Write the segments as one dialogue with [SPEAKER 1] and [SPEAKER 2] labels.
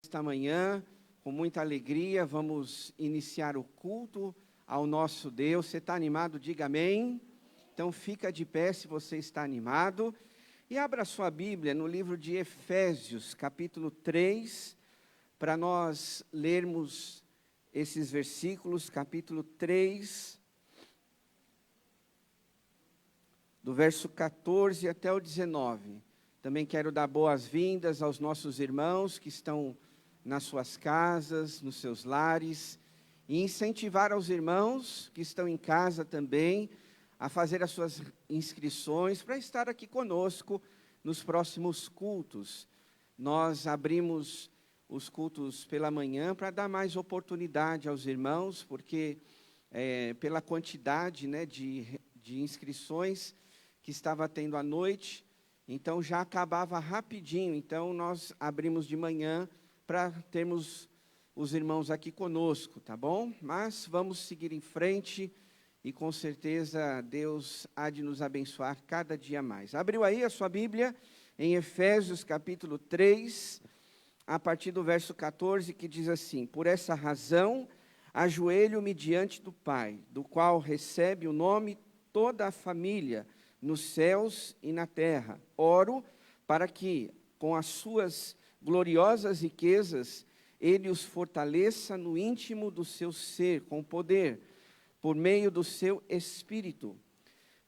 [SPEAKER 1] Esta manhã, com muita alegria, vamos iniciar o culto ao nosso Deus. Você está animado? Diga amém. Então fica de pé se você está animado. E abra sua Bíblia no livro de Efésios, capítulo 3, para nós lermos esses versículos, capítulo 3, do verso 14 até o 19. Também quero dar boas-vindas aos nossos irmãos que estão nas suas casas, nos seus lares, e incentivar aos irmãos que estão em casa também a fazer as suas inscrições para estar aqui conosco nos próximos cultos. Nós abrimos os cultos pela manhã para dar mais oportunidade aos irmãos, porque pela quantidade de inscrições que estava tendo à noite, então já acabava rapidinho. Então nós abrimos de manhã para termos os irmãos aqui conosco, tá bom? Mas vamos seguir em frente e com certeza Deus há de nos abençoar cada dia mais. Abriu aí a sua Bíblia em Efésios capítulo 3, a partir do verso 14, que diz assim: Por essa razão, ajoelho-me diante do Pai, do qual recebe o nome toda a família, nos céus e na terra. Oro para que, com as suas gloriosas riquezas, Ele os fortaleça no íntimo do seu ser, com poder, por meio do seu Espírito,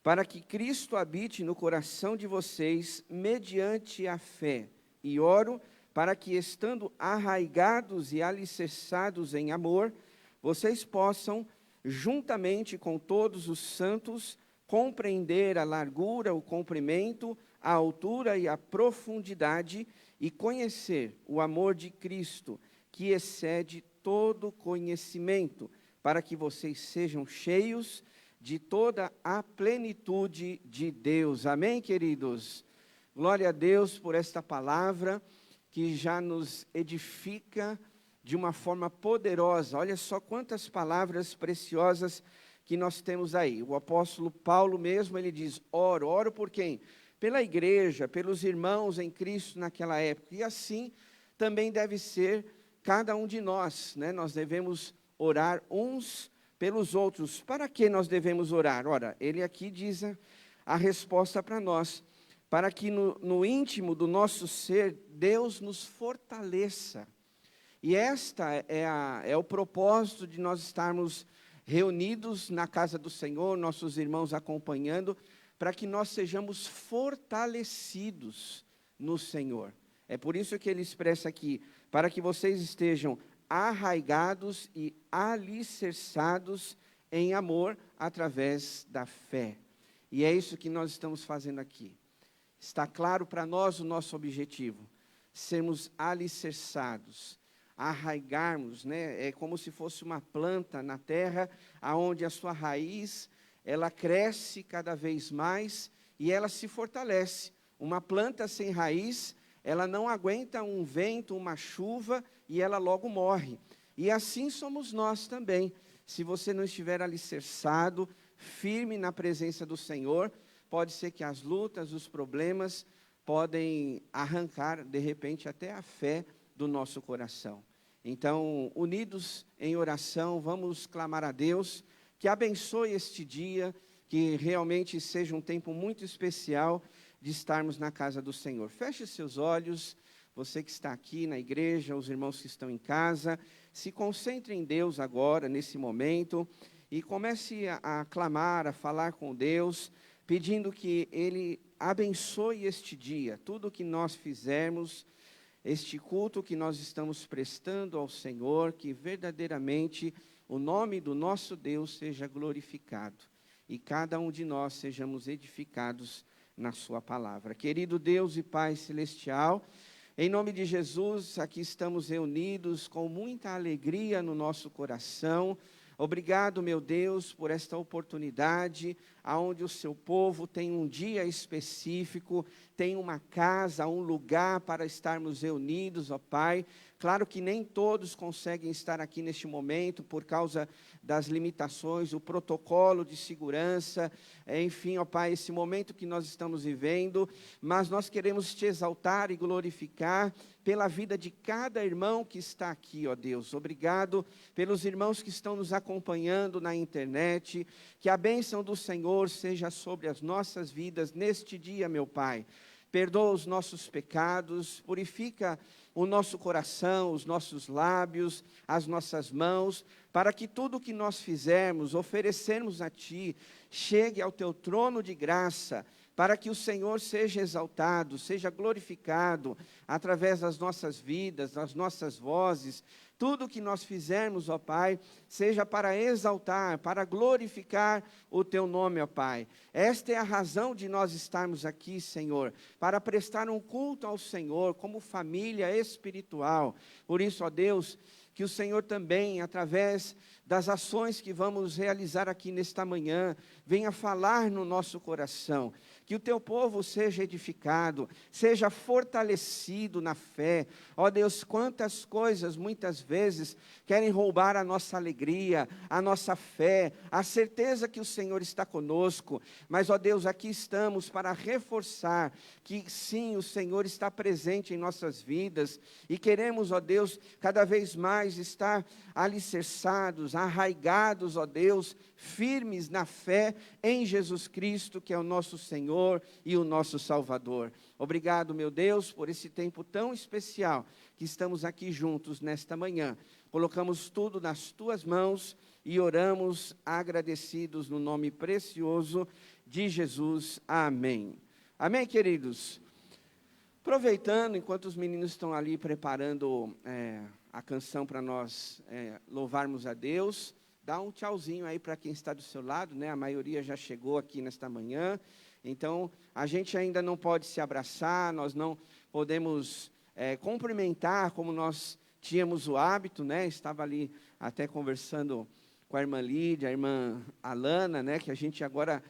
[SPEAKER 1] para que Cristo habite no coração de vocês, mediante a fé. E oro para que, estando arraigados e alicerçados em amor, vocês possam, juntamente com todos os santos, compreender a largura, o comprimento, a altura e a profundidade, e conhecer o amor de Cristo, que excede todo conhecimento, para que vocês sejam cheios de toda a plenitude de Deus. Amém, queridos? Glória a Deus por esta palavra, que já nos edifica de uma forma poderosa. Olha só quantas palavras preciosas que nós temos aí. O apóstolo Paulo mesmo, ele diz: oro por quem? Pela igreja, pelos irmãos em Cristo naquela época. E assim também deve ser cada um de nós, né? Nós devemos orar uns pelos outros. Para que nós devemos orar? Ora, ele aqui diz a resposta para nós: para que no íntimo do nosso ser, Deus nos fortaleça. E esta é o propósito de nós estarmos reunidos na casa do Senhor, nossos irmãos acompanhando, para que nós sejamos fortalecidos no Senhor. É por isso que ele expressa aqui: para que vocês estejam arraigados e alicerçados em amor através da fé. E é isso que nós estamos fazendo aqui. Está claro para nós o nosso objetivo: sermos alicerçados, arraigarmos, né? É como se fosse uma planta na terra, aonde a sua raiz, ela cresce cada vez mais e ela se fortalece. Uma planta sem raiz, ela não aguenta um vento, uma chuva, e ela logo morre. E assim somos nós também. Se você não estiver alicerçado, firme na presença do Senhor, pode ser que as lutas, os problemas, podem arrancar, de repente, até a fé do nosso coração. Então, unidos em oração, vamos clamar a Deus que abençoe este dia, que realmente seja um tempo muito especial de estarmos na casa do Senhor. Feche seus olhos, você que está aqui na igreja, os irmãos que estão em casa, se concentre em Deus agora, nesse momento, e comece a clamar, a falar com Deus, pedindo que Ele abençoe este dia, tudo o que nós fizermos, este culto que nós estamos prestando ao Senhor, que verdadeiramente o nome do nosso Deus seja glorificado e cada um de nós sejamos edificados na sua palavra. Querido Deus e Pai Celestial, em nome de Jesus, aqui estamos reunidos com muita alegria no nosso coração. Obrigado, meu Deus, por esta oportunidade, aonde o seu povo tem um dia específico, tem uma casa, um lugar para estarmos reunidos, ó Pai. Claro que nem todos conseguem estar aqui neste momento por causa das limitações, o protocolo de segurança, enfim, ó Pai, esse momento que nós estamos vivendo, mas nós queremos te exaltar e glorificar pela vida de cada irmão que está aqui, ó Deus. Obrigado pelos irmãos que estão nos acompanhando na internet, que a bênção do Senhor seja sobre as nossas vidas neste dia, meu Pai. Perdoa os nossos pecados, purifica o nosso coração, os nossos lábios, as nossas mãos, para que tudo o que nós fizermos, oferecermos a Ti, chegue ao Teu trono de graça, para que o Senhor seja exaltado, seja glorificado, através das nossas vidas, das nossas vozes. Tudo o que nós fizermos, ó Pai, seja para exaltar, para glorificar o Teu nome, ó Pai. Esta é a razão de nós estarmos aqui, Senhor, para prestar um culto ao Senhor, como família espiritual. Por isso, ó Deus, que o Senhor também, através das ações que vamos realizar aqui nesta manhã, venha falar no nosso coração, que o Teu povo seja edificado, seja fortalecido na fé. Ó Deus, quantas coisas muitas vezes querem roubar a nossa alegria, a nossa fé, a certeza que o Senhor está conosco, mas ó Deus, aqui estamos para reforçar que sim, o Senhor está presente em nossas vidas, e queremos, ó Deus, cada vez mais estar alicerçados, arraigados, ó Deus, firmes na fé em Jesus Cristo, que é o nosso Senhor e o nosso Salvador. Obrigado, meu Deus, por esse tempo tão especial que estamos aqui juntos nesta manhã. Colocamos tudo nas Tuas mãos e oramos agradecidos no nome precioso de Jesus. Amém. Amém, queridos? Aproveitando, enquanto os meninos estão ali preparando a canção para nós louvarmos a Deus, dá um tchauzinho aí para quem está do seu lado, né? A maioria já chegou aqui nesta manhã, então a gente ainda não pode se abraçar, nós não podemos cumprimentar como nós tínhamos o hábito, né? Estava ali até conversando com a irmã Lídia, a irmã Alana, né? Que a gente agora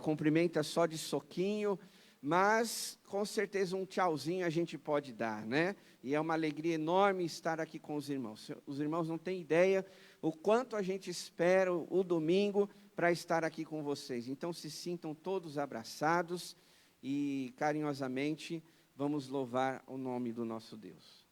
[SPEAKER 1] cumprimenta só de soquinho, mas com certeza um tchauzinho a gente pode dar, né? E é uma alegria enorme estar aqui com os irmãos. Os irmãos não têm ideia o quanto a gente espera o domingo para estar aqui com vocês. Então se sintam todos abraçados e carinhosamente vamos louvar o nome do nosso Deus.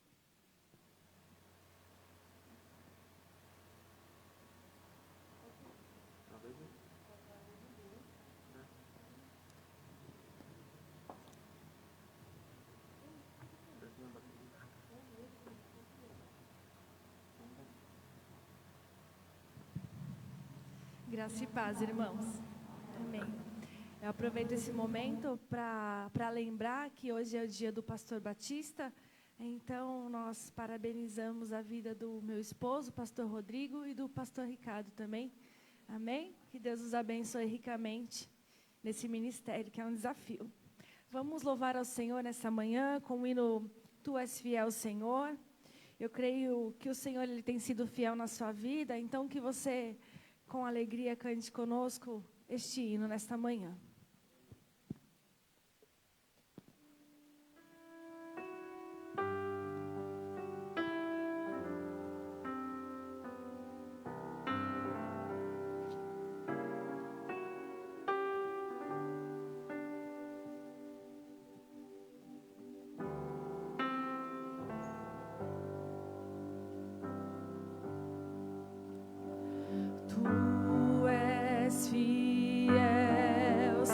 [SPEAKER 2] Graça e paz, irmãos. Amém. Eu aproveito esse momento para lembrar que hoje é o dia do pastor Batista. Então, nós parabenizamos a vida do meu esposo, pastor Rodrigo, e do pastor Ricardo também. Amém? Que Deus os abençoe ricamente nesse ministério, que é um desafio. Vamos louvar ao Senhor nessa manhã com o hino Tu és fiel, Senhor. Eu creio que o Senhor ele tem sido fiel na sua vida, então que você, com alegria, cante conosco este hino nesta manhã. Tu és fiel,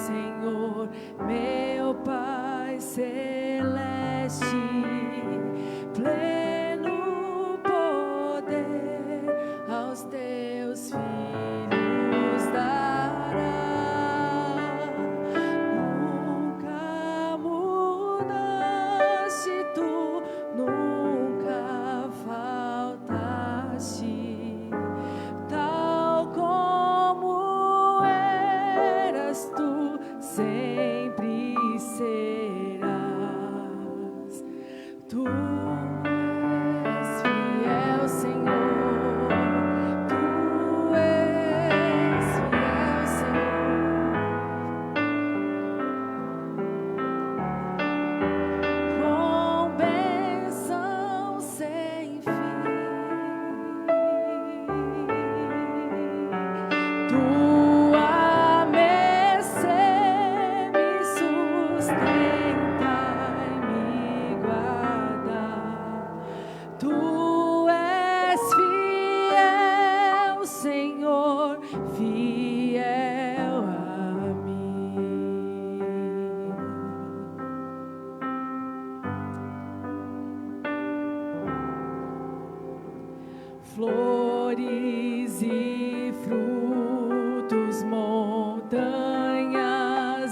[SPEAKER 3] flores e frutos, montanhas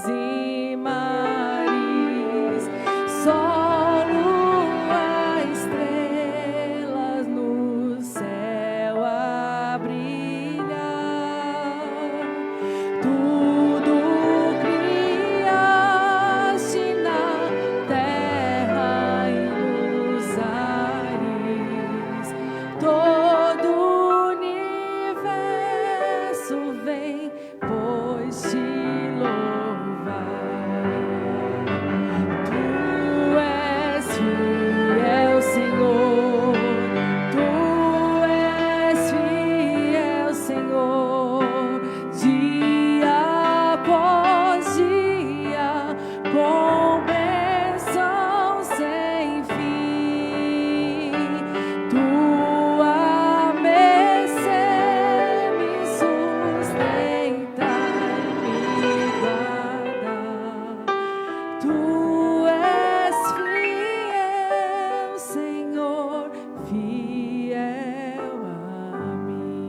[SPEAKER 3] e mares, sol, lua, estrelas no céu a brilhar. Tudo criaste na terra e nos ares. Todo o universo vem, pois te louvar. Tu és fiel, Senhor. Tu és fiel, Senhor. Dia após dia, com bênção sem fim. Tua mercê me sustenta e me guarda. Tu és fiel, Senhor, fiel a mim.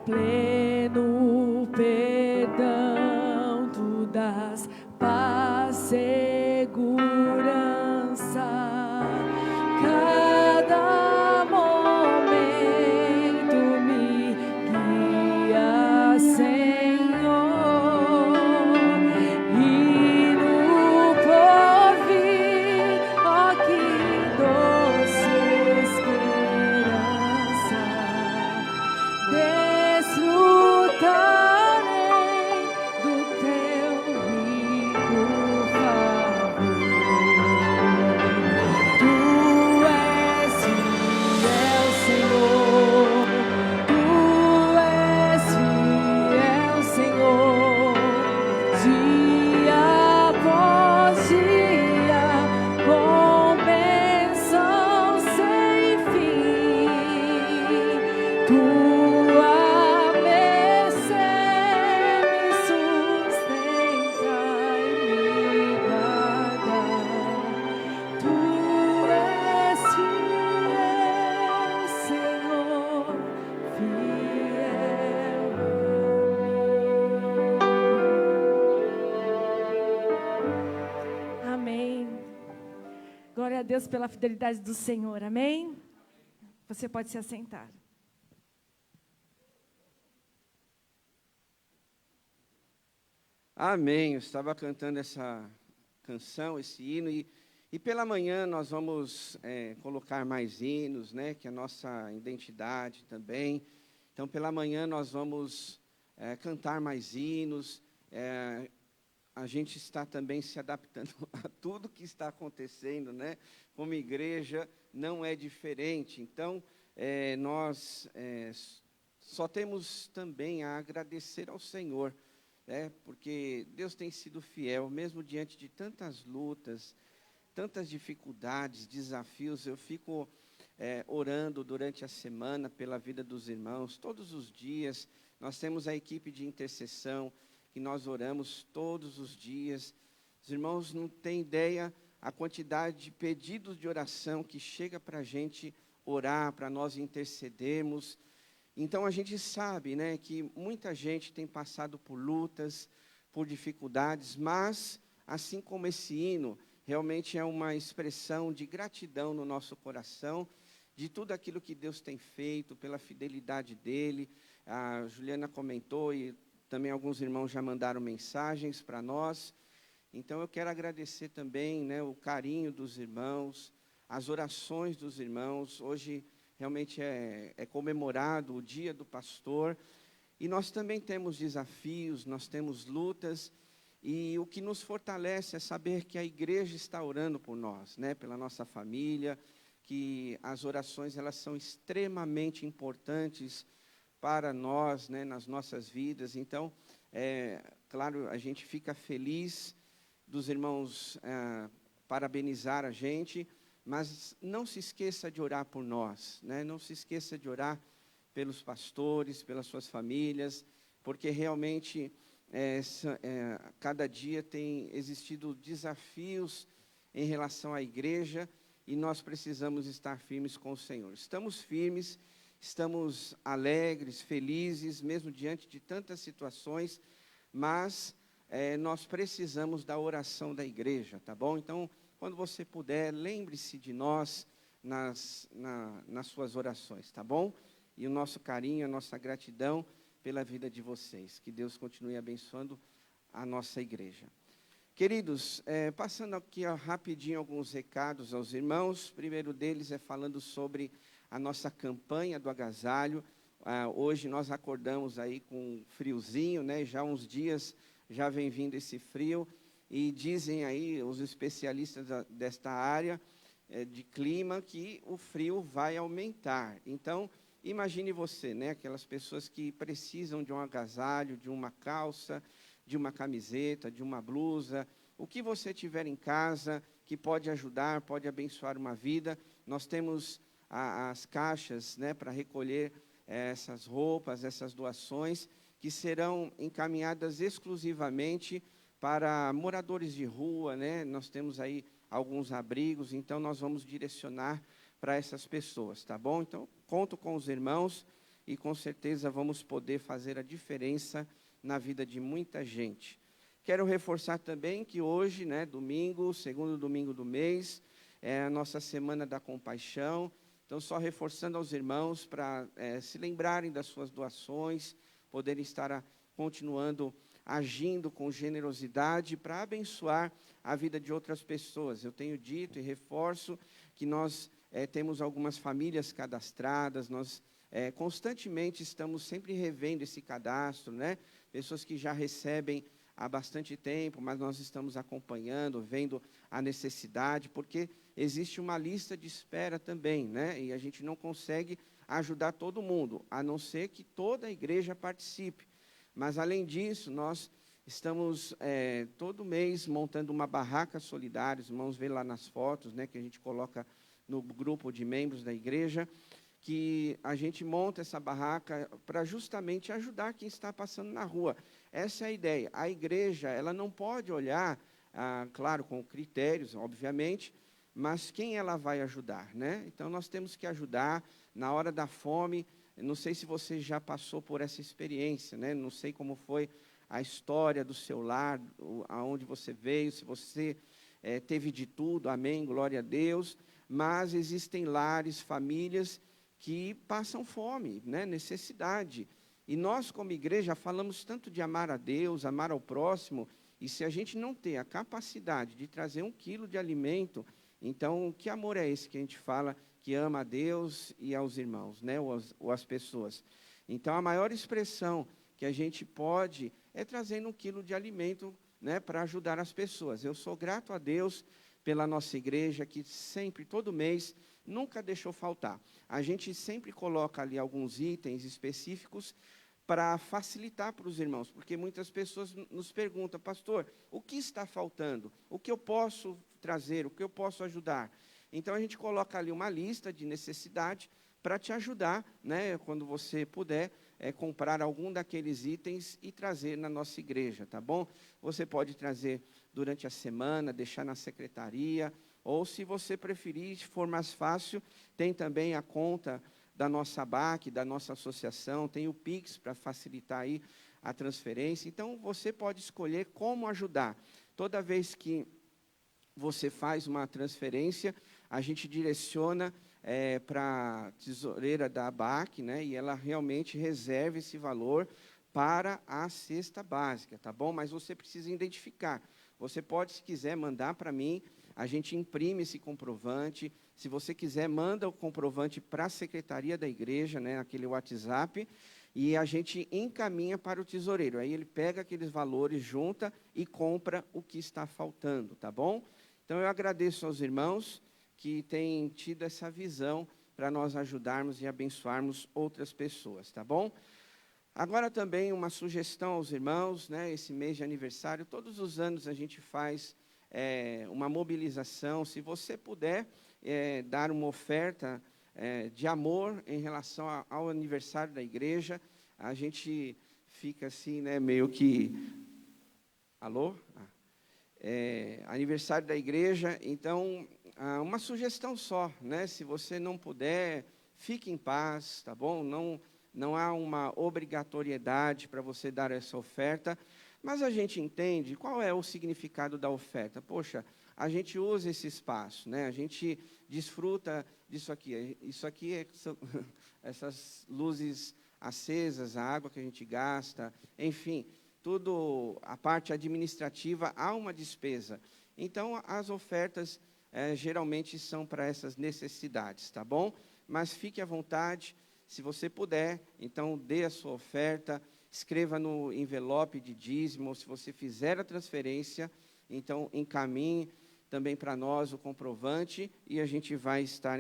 [SPEAKER 3] Pleno perdão, tu dás paz, segurança. Cada momento me guia, Senhor, e no porvir, ó que doce esperança. Desfrutarei do teu rico favor. Tu és fiel, Senhor. Tu és fiel, Senhor. Dia após dia, com bênção sem fim. Tua mercê me sustenta e me guarda. Tu és fiel, Senhor, fiel a mim. Amém. Glória a Deus pela fidelidade do Senhor. Amém? Você pode se assentar.
[SPEAKER 1] Amém. Eu estava cantando essa canção, esse hino, e pela manhã nós vamos colocar mais hinos, né, que é a nossa identidade também. Então, pela manhã nós vamos cantar mais hinos. A gente está também se adaptando a tudo que está acontecendo, né? Como igreja, não é diferente. Então, nós só temos também a agradecer ao Senhor, porque Deus tem sido fiel, mesmo diante de tantas lutas, tantas dificuldades, desafios. Eu fico orando durante a semana pela vida dos irmãos, todos os dias. Nós temos a equipe de intercessão, que nós oramos todos os dias. Os irmãos não têm ideia a quantidade de pedidos de oração que chega para a gente orar, para nós intercedermos. Então, a gente sabe, né, que muita gente tem passado por lutas, por dificuldades, mas, assim como esse hino, realmente é uma expressão de gratidão no nosso coração, de tudo aquilo que Deus tem feito, pela fidelidade dEle. A Juliana comentou e também alguns irmãos já mandaram mensagens para nós. Então, eu quero agradecer também, né, o carinho dos irmãos, as orações dos irmãos. Hoje, realmente, é comemorado o Dia do Pastor. E nós também temos desafios, nós temos lutas. E o que nos fortalece é saber que a igreja está orando por nós, né, pela nossa família, que as orações elas são extremamente importantes para nós, né, nas nossas vidas. Então, claro, a gente fica feliz dos irmãos parabenizar a gente, mas não se esqueça de orar por nós, né? Não se esqueça de orar pelos pastores, pelas suas famílias, porque realmente cada dia tem existido desafios em relação à igreja, e nós precisamos estar firmes com o Senhor. Estamos firmes, estamos alegres, felizes, mesmo diante de tantas situações, mas nós precisamos da oração da igreja, tá bom? Então, quando você puder, lembre-se de nós nas suas orações, tá bom? E o nosso carinho, a nossa gratidão pela vida de vocês. Que Deus continue abençoando a nossa igreja. Queridos, passando aqui rapidinho alguns recados aos irmãos. O primeiro deles é falando sobre a nossa campanha do agasalho. Hoje nós acordamos aí com um friozinho, né? Já há uns dias já vem vindo esse frio, e dizem aí os especialistas desta área de clima que o frio vai aumentar. Então, imagine você, né? Aquelas pessoas que precisam de um agasalho, de uma calça, de uma camiseta, de uma blusa, o que você tiver em casa que pode ajudar, pode abençoar uma vida. Nós temos as caixas, né, para recolher essas roupas, essas doações, que serão encaminhadas exclusivamente para moradores de rua, né? Nós temos aí alguns abrigos, então nós vamos direcionar para essas pessoas, tá bom? Então, conto com os irmãos e com certeza vamos poder fazer a diferença na vida de muita gente. Quero reforçar também que hoje, né, domingo, segundo domingo do mês, é a nossa Semana da Compaixão. Então, só reforçando aos irmãos para se lembrarem das suas doações, poderem estar continuando agindo com generosidade para abençoar a vida de outras pessoas. Eu tenho dito e reforço que nós temos algumas famílias cadastradas, nós constantemente estamos sempre revendo esse cadastro, né? Pessoas que já recebem há bastante tempo, mas nós estamos acompanhando, vendo a necessidade, porque existe uma lista de espera também, né? E a gente não consegue ajudar todo mundo, a não ser que toda a igreja participe. Mas, além disso, nós estamos todo mês montando uma barraca solidária. Os irmãos veem lá nas fotos, né, que a gente coloca no grupo de membros da igreja, que a gente monta essa barraca para justamente ajudar quem está passando na rua. Essa é a ideia. A igreja, ela não pode olhar, claro, com critérios, obviamente, mas quem ela vai ajudar, né? Então, nós temos que ajudar na hora da fome. Não sei se você já passou por essa experiência, né? Não sei como foi a história do seu lar, aonde você veio, se você teve de tudo, amém, glória a Deus. Mas existem lares, famílias que passam fome, né? Necessidade. E nós, como igreja, falamos tanto de amar a Deus, amar ao próximo, e se a gente não tem a capacidade de trazer 1 quilo de alimento, então, que amor é esse que a gente fala, que ama a Deus e aos irmãos, né? ou às pessoas? Então, a maior expressão que a gente pode é trazendo 1 quilo de alimento, né, para ajudar as pessoas. Eu sou grato a Deus pela nossa igreja, que sempre, todo mês, nunca deixou faltar. A gente sempre coloca ali alguns itens específicos para facilitar para os irmãos, porque muitas pessoas nos perguntam: pastor, o que está faltando? O que eu posso trazer? O que eu posso ajudar? Então, a gente coloca ali uma lista de necessidade para te ajudar, né, quando você puder, comprar algum daqueles itens e trazer na nossa igreja, tá bom? Você pode trazer durante a semana, deixar na secretaria, ou se você preferir, se for mais fácil, tem também a conta da nossa BAC, da nossa associação, tem o Pix para facilitar aí a transferência. Então, você pode escolher como ajudar. Toda vez que você faz uma transferência, a gente direciona para a tesoureira da BAC, né, e ela realmente reserva esse valor para a cesta básica, tá bom? Mas você precisa identificar. Você pode, se quiser, mandar para mim, a gente imprime esse comprovante. Se você quiser, manda o comprovante para a secretaria da igreja, né, aquele WhatsApp, e a gente encaminha para o tesoureiro. Aí ele pega aqueles valores, junta e compra o que está faltando, tá bom? Então, eu agradeço aos irmãos que têm tido essa visão para nós ajudarmos e abençoarmos outras pessoas, tá bom? Agora também uma sugestão aos irmãos, né? Esse mês de aniversário, todos os anos a gente faz uma mobilização. Se você puder dar uma oferta de amor em relação ao aniversário da igreja, a gente fica assim, né, meio que... Alô? Aniversário da igreja, então, uma sugestão só, né? Se você não puder, fique em paz, tá bom? Não há uma obrigatoriedade para você dar essa oferta, mas a gente entende qual é o significado da oferta. Poxa, a gente usa esse espaço, né? A gente desfruta disso aqui. Isso aqui são essas luzes acesas, a água que a gente gasta, enfim, tudo, a parte administrativa, há uma despesa. Então, as ofertas geralmente são para essas necessidades, tá bom? Mas fique à vontade, se você puder, então dê a sua oferta, escreva no envelope de dízimo, ou se você fizer a transferência, então encaminhe também para nós o comprovante e a gente vai estar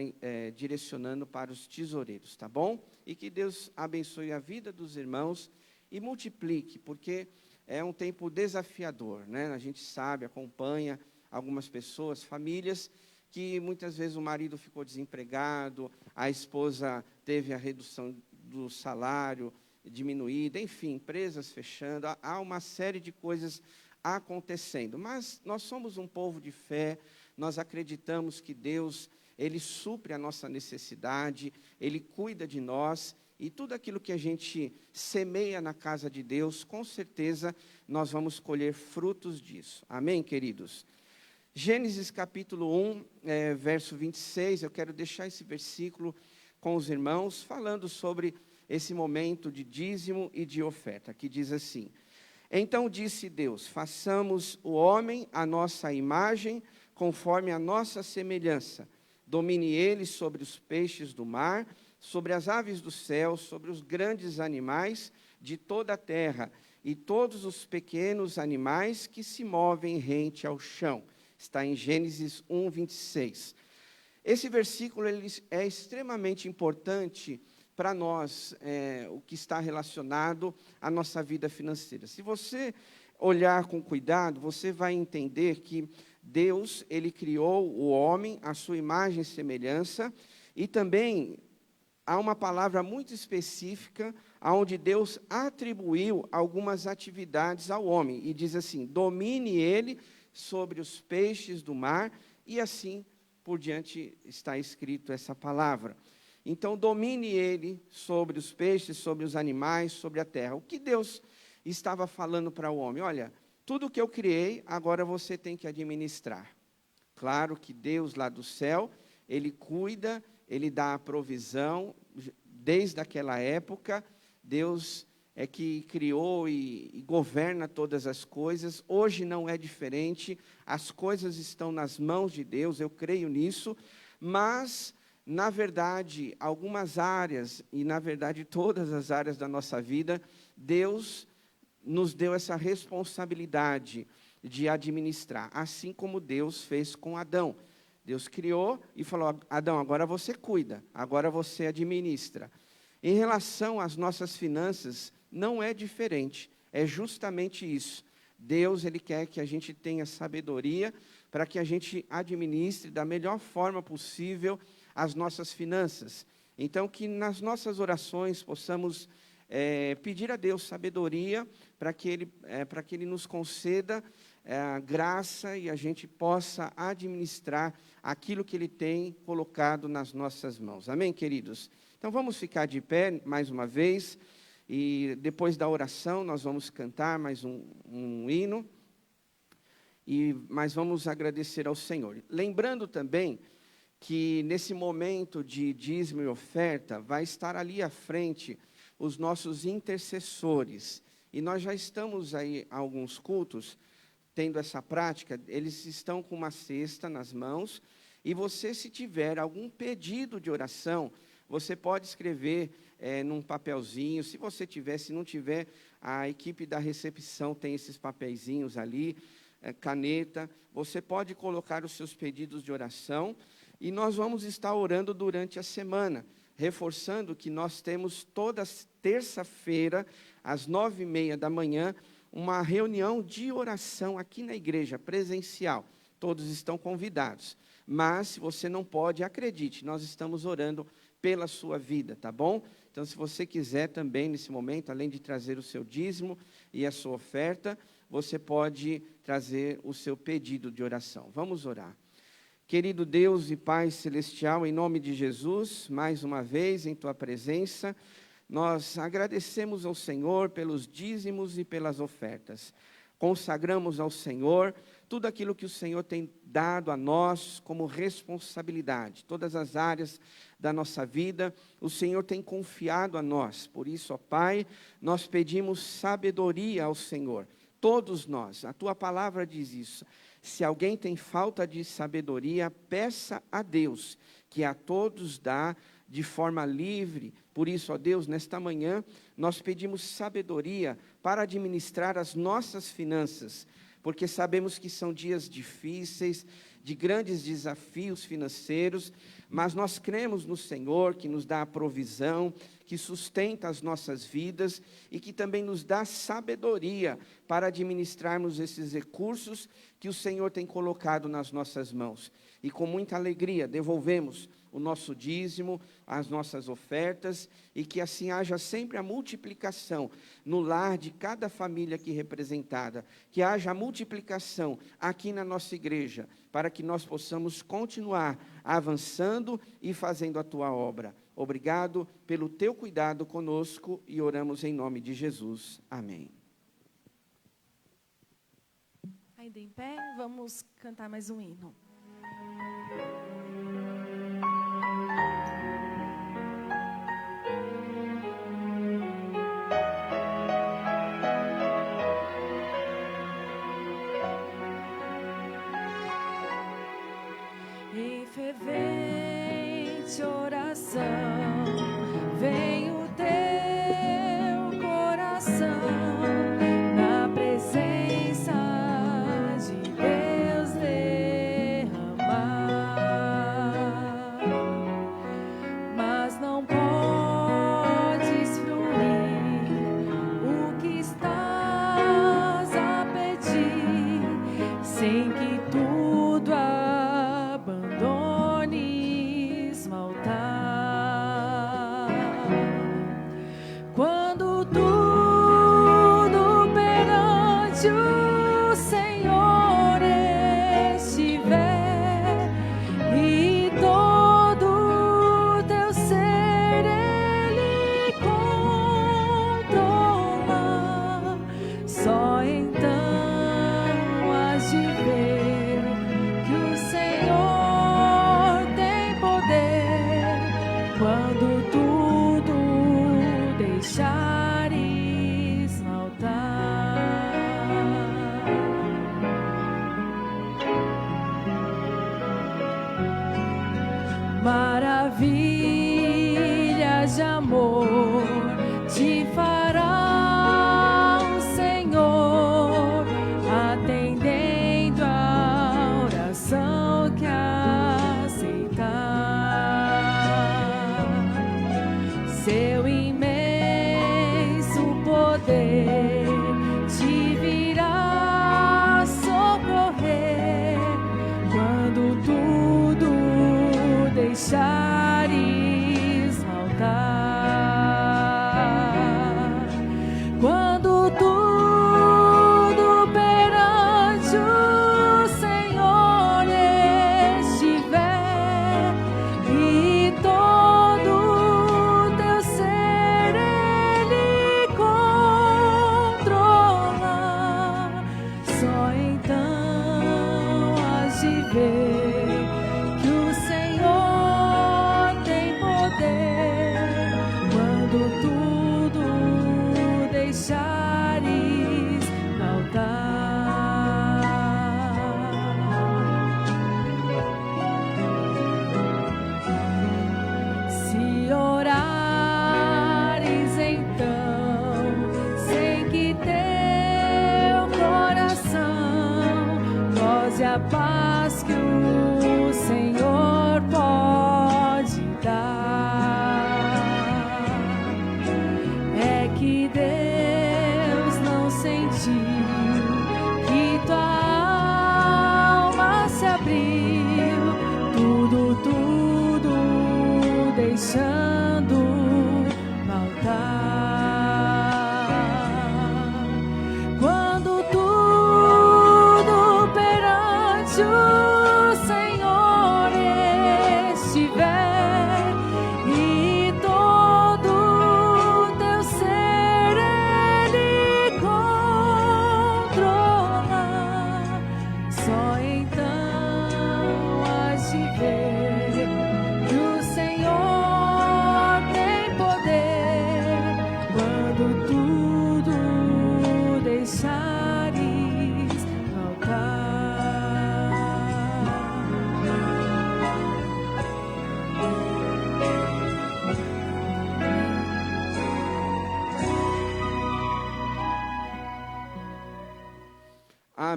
[SPEAKER 1] direcionando para os tesoureiros, tá bom? E que Deus abençoe a vida dos irmãos e multiplique, porque é um tempo desafiador, né? A gente sabe, acompanha algumas pessoas, famílias, que muitas vezes o marido ficou desempregado, a esposa teve a redução do salário diminuída, enfim, empresas fechando, há uma série de coisas acontecendo. Mas nós somos um povo de fé, nós acreditamos que Deus, Ele supre a nossa necessidade, Ele cuida de nós, e tudo aquilo que a gente semeia na casa de Deus, com certeza nós vamos colher frutos disso. Amém, queridos? Gênesis capítulo 1, verso 26, eu quero deixar esse versículo com os irmãos, falando sobre esse momento de dízimo e de oferta, que diz assim: então disse Deus, façamos o homem à nossa imagem, conforme a nossa semelhança, domine ele sobre os peixes do mar, sobre as aves do céu, sobre os grandes animais de toda a terra, e todos os pequenos animais que se movem rente ao chão. Está em Gênesis 1, 26. Esse versículo ele é extremamente importante para nós, o que está relacionado à nossa vida financeira. Se você olhar com cuidado, você vai entender que Deus, Ele criou o homem à sua imagem e semelhança, e também há uma palavra muito específica, onde Deus atribuiu algumas atividades ao homem, e diz assim, domine ele sobre os peixes do mar, e assim por diante está escrito essa palavra. Então, domine ele sobre os peixes, sobre os animais, sobre a terra. O que Deus estava falando para o homem? Olha, tudo que eu criei, agora você tem que administrar. Claro que Deus lá do céu, Ele cuida, Ele dá a provisão. Desde aquela época, Deus é que criou e governa todas as coisas. Hoje não é diferente, as coisas estão nas mãos de Deus, eu creio nisso, mas... na verdade, algumas áreas, e na verdade todas as áreas da nossa vida, Deus nos deu essa responsabilidade de administrar, assim como Deus fez com Adão. Deus criou e falou, Adão, agora você cuida, agora você administra. Em relação às nossas finanças, não é diferente, é justamente isso. Deus, Ele quer que a gente tenha sabedoria para que a gente administre da melhor forma possível as nossas finanças. Então, que nas nossas orações possamos pedir a Deus sabedoria para que Ele nos conceda graça e a gente possa administrar aquilo que Ele tem colocado nas nossas mãos. Amém, queridos? Então, vamos ficar de pé mais uma vez e depois da oração nós vamos cantar mais um hino, mas vamos agradecer ao Senhor. Lembrando também que nesse momento de dízimo e oferta, vai estar ali à frente os nossos intercessores. E nós já estamos aí, há alguns cultos, tendo essa prática, eles estão com uma cesta nas mãos, e você, se tiver algum pedido de oração, você pode escrever num papelzinho, se você tiver, se não tiver, a equipe da recepção tem esses papeizinhos ali, caneta, você pode colocar os seus pedidos de oração, e nós vamos estar orando durante a semana, reforçando que nós temos toda terça-feira, às 9h30 da manhã, uma reunião de oração aqui na igreja, presencial. Todos estão convidados. Mas, se você não pode, acredite, nós estamos orando pela sua vida, tá bom? Então, se você quiser também, nesse momento, além de trazer o seu dízimo e a sua oferta, você pode trazer o seu pedido de oração. Vamos orar. Querido Deus e Pai Celestial, em nome de Jesus, mais uma vez em Tua presença, nós agradecemos ao Senhor pelos dízimos e pelas ofertas. Consagramos ao Senhor tudo aquilo que o Senhor tem dado a nós como responsabilidade. Todas as áreas da nossa vida, o Senhor tem confiado a nós. Por isso, ó Pai, nós pedimos sabedoria ao Senhor. Todos nós, a Tua palavra diz isso. Se alguém tem falta de sabedoria, peça a Deus, que a todos dá de forma livre. Por isso, ó Deus, nesta manhã, nós pedimos sabedoria para administrar as nossas finanças, porque sabemos que são dias difíceis, de grandes desafios financeiros, mas nós cremos no Senhor, que nos dá a provisão, que sustenta as nossas vidas e que também nos dá sabedoria para administrarmos esses recursos que o Senhor tem colocado nas nossas mãos. E com muita alegria devolvemos o nosso dízimo, as nossas ofertas, e que assim haja sempre a multiplicação no lar de cada família aqui representada, que haja a multiplicação aqui na nossa igreja, para que nós possamos continuar avançando e fazendo a Tua obra. Obrigado pelo Teu cuidado conosco e oramos em nome de Jesus. Amém.
[SPEAKER 2] Ainda em pé, vamos cantar mais um hino.
[SPEAKER 3] Em fervente oração, vem o teu coração, na presença de Deus derramar. Mas não podes fruir o que estás a pedir, sem que tudo abandones no altar. Quando tudo perante o Senhor estiver e todo teu ser Ele controla, só então has de ver que o Senhor tem poder quando tudo deixares no altar. Maravilhas de amor te fará o Senhor, atendendo a oração que aceitar. Seu imenso poder te virá socorrer quando tudo deixares no altar. Quando tudo perante o Senhor estiver e todo teu ser Ele controla, só então has de ver que o Senhor tem poder quando tudo deixares no altar. Se orares então, sem que teu coração goze a paz que o Senhor pode dar, é que Deus não sentiu que tua alma se abriu, tudo deixando no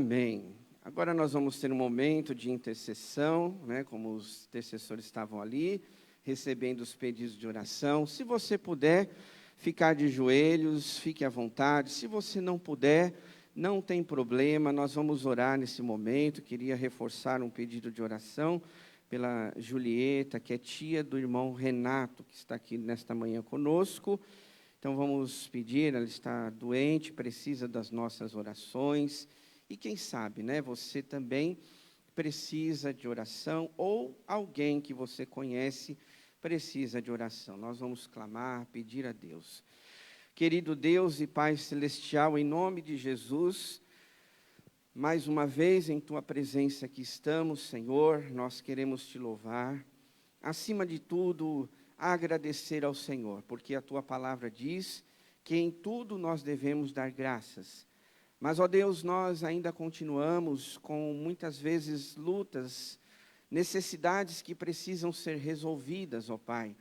[SPEAKER 1] Amém. Agora nós vamos ter um momento de intercessão, né, como os intercessores estavam ali, recebendo os pedidos de oração. Se você puder ficar de joelhos, fique à vontade. Se você não puder, não tem problema, nós vamos orar nesse momento. Queria reforçar um pedido de oração pela Julieta, que é tia do irmão Renato, que está aqui nesta manhã conosco. Então vamos pedir, ela está doente, precisa das nossas orações. E quem sabe, né, você também precisa de oração, ou alguém que você conhece precisa de oração. Nós vamos clamar, pedir a Deus. Querido Deus e Pai Celestial, em nome de Jesus, mais uma vez em Tua presença aqui estamos, Senhor, nós queremos Te louvar. Acima de tudo, agradecer ao Senhor, porque a Tua palavra diz que em tudo nós devemos dar graças. Mas, ó Deus, nós ainda continuamos com muitas vezes lutas, necessidades que precisam ser resolvidas, ó Pai.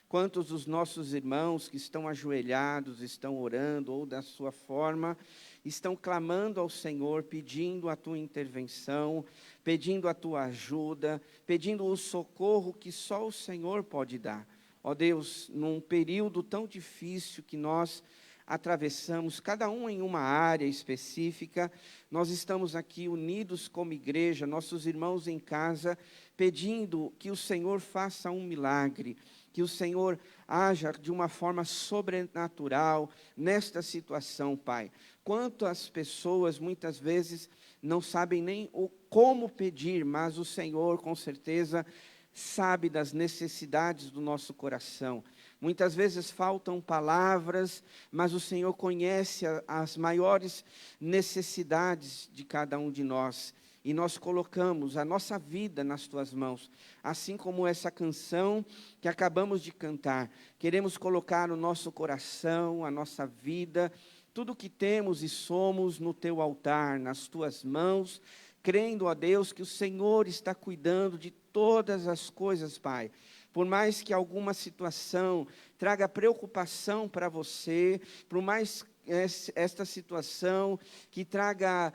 [SPEAKER 1] Quantos dos nossos irmãos que estão ajoelhados, estão orando, ou da sua forma, estão clamando ao Senhor, pedindo a Tua intervenção, pedindo a Tua ajuda, pedindo o socorro que só o Senhor pode dar. Ó Deus, num período tão difícil que nós atravessamos, cada um em uma área específica, nós estamos aqui unidos como igreja, nossos irmãos em casa, pedindo que o Senhor faça um milagre, que o Senhor haja de uma forma sobrenatural nesta situação, Pai. Quantas pessoas muitas vezes não sabem nem como pedir, mas o Senhor com certeza sabe das necessidades do nosso coração. Muitas vezes faltam palavras, mas o Senhor conhece as maiores necessidades de cada um de nós. E nós colocamos a nossa vida nas Tuas mãos, assim como essa canção que acabamos de cantar. Queremos colocar o nosso coração, a nossa vida, tudo que temos e somos no Teu altar, nas Tuas mãos, crendo, ó Deus, que o Senhor está cuidando de todas as coisas, Pai. Por mais que alguma situação traga preocupação para você, por mais esta situação que traga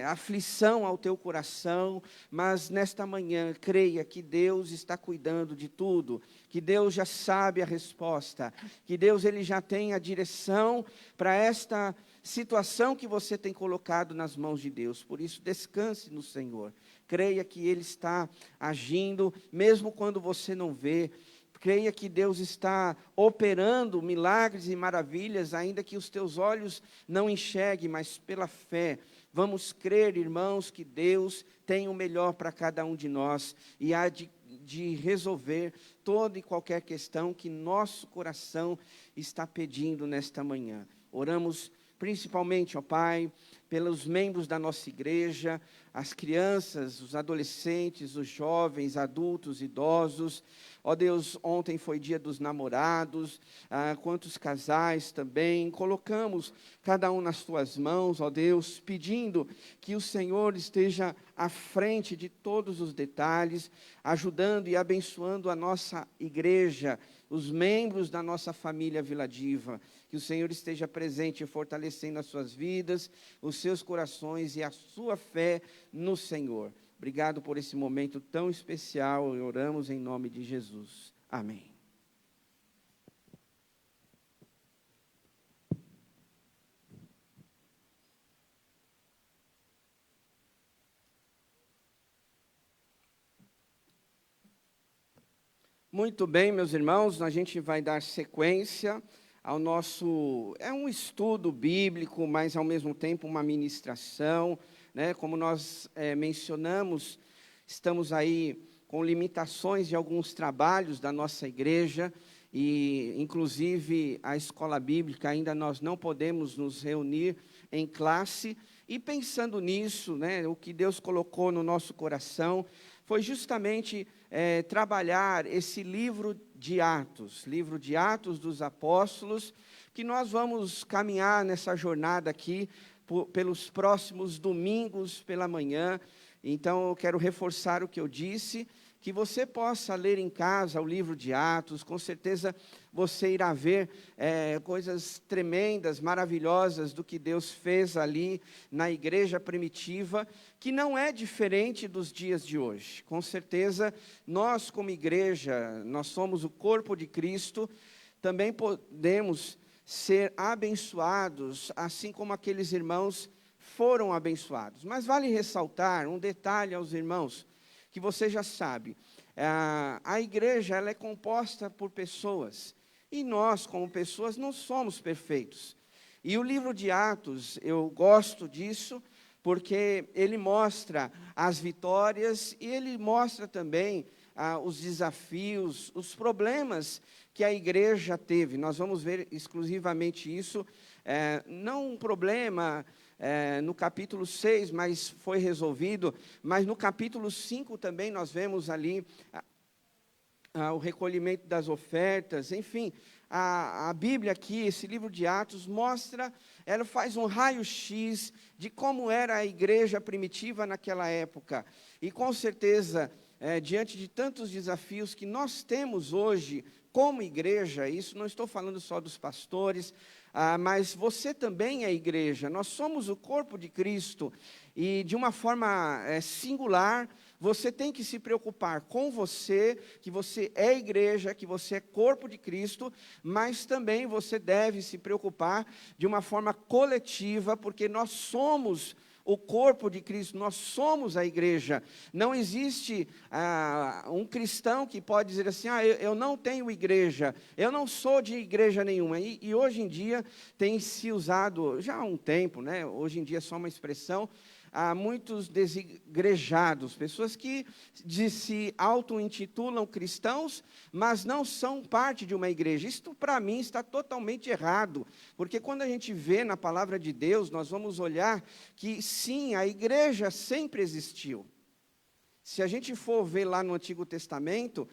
[SPEAKER 1] aflição ao teu coração, mas nesta manhã creia que Deus está cuidando de tudo, que Deus já sabe a resposta, que Deus ele já tem a direção para esta situação que você tem colocado nas mãos de Deus. Por isso descanse no Senhor, creia que Ele está agindo, mesmo quando você não vê. Creia que Deus está operando milagres e maravilhas, ainda que os teus olhos não enxerguem, mas pela fé. Vamos crer, irmãos, que Deus tem o melhor para cada um de nós e há de resolver toda e qualquer questão que nosso coração está pedindo nesta manhã. Oramos principalmente, ó Pai, pelos membros da nossa igreja, as crianças, os adolescentes, os jovens, adultos, idosos. Ó Deus, ontem foi dia dos namorados, quantos casais também. Colocamos cada um nas Tuas mãos, ó Deus, pedindo que o Senhor esteja à frente de todos os detalhes, ajudando e abençoando a nossa igreja, os membros da nossa família Vila Diva. Que o Senhor esteja presente e fortalecendo as suas vidas, os seus corações e a sua fé no Senhor. Obrigado por esse momento tão especial e oramos em nome de Jesus. Amém. Muito bem, meus irmãos, a gente vai dar sequência ao nosso... É um estudo bíblico, mas ao mesmo tempo uma ministração, né? Como nós mencionamos, estamos aí com limitações de alguns trabalhos da nossa igreja, e inclusive a escola bíblica ainda nós não podemos nos reunir em classe, e pensando nisso, né, o que Deus colocou no nosso coração, foi justamente trabalhar esse livro de Atos dos Apóstolos, que nós vamos caminhar nessa jornada aqui, pelos próximos domingos pela manhã. Então eu quero reforçar o que eu disse, que você possa ler em casa o livro de Atos. Com certeza você irá ver coisas tremendas, maravilhosas do que Deus fez ali na igreja primitiva, que não é diferente dos dias de hoje. Com certeza, nós como igreja, nós somos o corpo de Cristo, também podemos ser abençoados, assim como aqueles irmãos foram abençoados. Mas vale ressaltar um detalhe aos irmãos, que você já sabe, a igreja ela é composta por pessoas, e nós, como pessoas, não somos perfeitos. E o livro de Atos, eu gosto disso, porque ele mostra as vitórias, e ele mostra também os desafios, os problemas que a igreja teve. Nós vamos ver exclusivamente isso, não um problema no capítulo 6, mas foi resolvido, mas no capítulo 5 também nós vemos ali o recolhimento das ofertas, enfim, a Bíblia aqui, esse livro de Atos, mostra, ela faz um raio-x de como era a igreja primitiva naquela época, e com certeza, diante de tantos desafios que nós temos hoje, como igreja, isso não estou falando só dos pastores, mas você também é igreja, nós somos o corpo de Cristo, e de uma forma singular, você tem que se preocupar com você, que você é igreja, que você é corpo de Cristo, mas também você deve se preocupar de uma forma coletiva, porque nós somos o corpo de Cristo, nós somos a igreja. Não existe um cristão que pode dizer assim, eu não tenho igreja, eu não sou de igreja nenhuma. E hoje em dia tem se usado, já há um tempo, né? Hoje em dia é só uma expressão, há muitos desigrejados, pessoas que se auto-intitulam cristãos, mas não são parte de uma igreja. Isto, para mim, está totalmente errado, porque quando a gente vê na palavra de Deus, nós vamos olhar que, sim, a igreja sempre existiu. Se a gente for ver lá no Antigo Testamento,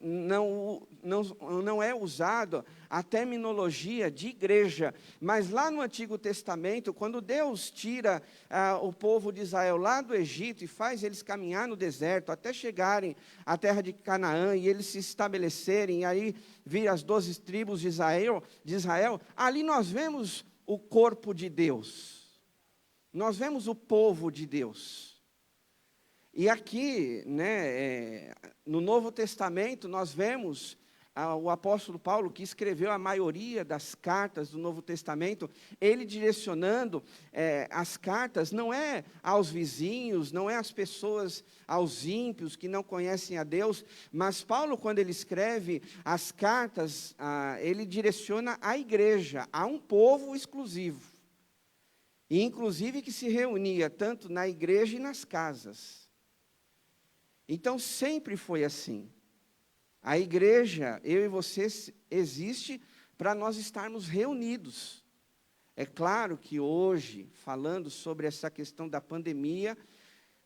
[SPEAKER 1] não é usado a terminologia de igreja, mas lá no Antigo Testamento, quando Deus tira o povo de Israel lá do Egito e faz eles caminhar no deserto, até chegarem à terra de Canaã, e eles se estabelecerem, e aí vir as 12 tribos de Israel, ali nós vemos o corpo de Deus, nós vemos o povo de Deus. E aqui, no Novo Testamento, nós vemos o apóstolo Paulo, que escreveu a maioria das cartas do Novo Testamento, ele direcionando as cartas, não é aos vizinhos, não é às pessoas, aos ímpios que não conhecem a Deus, mas Paulo, quando ele escreve as cartas, ele direciona à igreja, a um povo exclusivo, e inclusive que se reunia tanto na igreja e nas casas. Então, sempre foi assim. A igreja, eu e você, existe para nós estarmos reunidos. É claro que hoje, falando sobre essa questão da pandemia,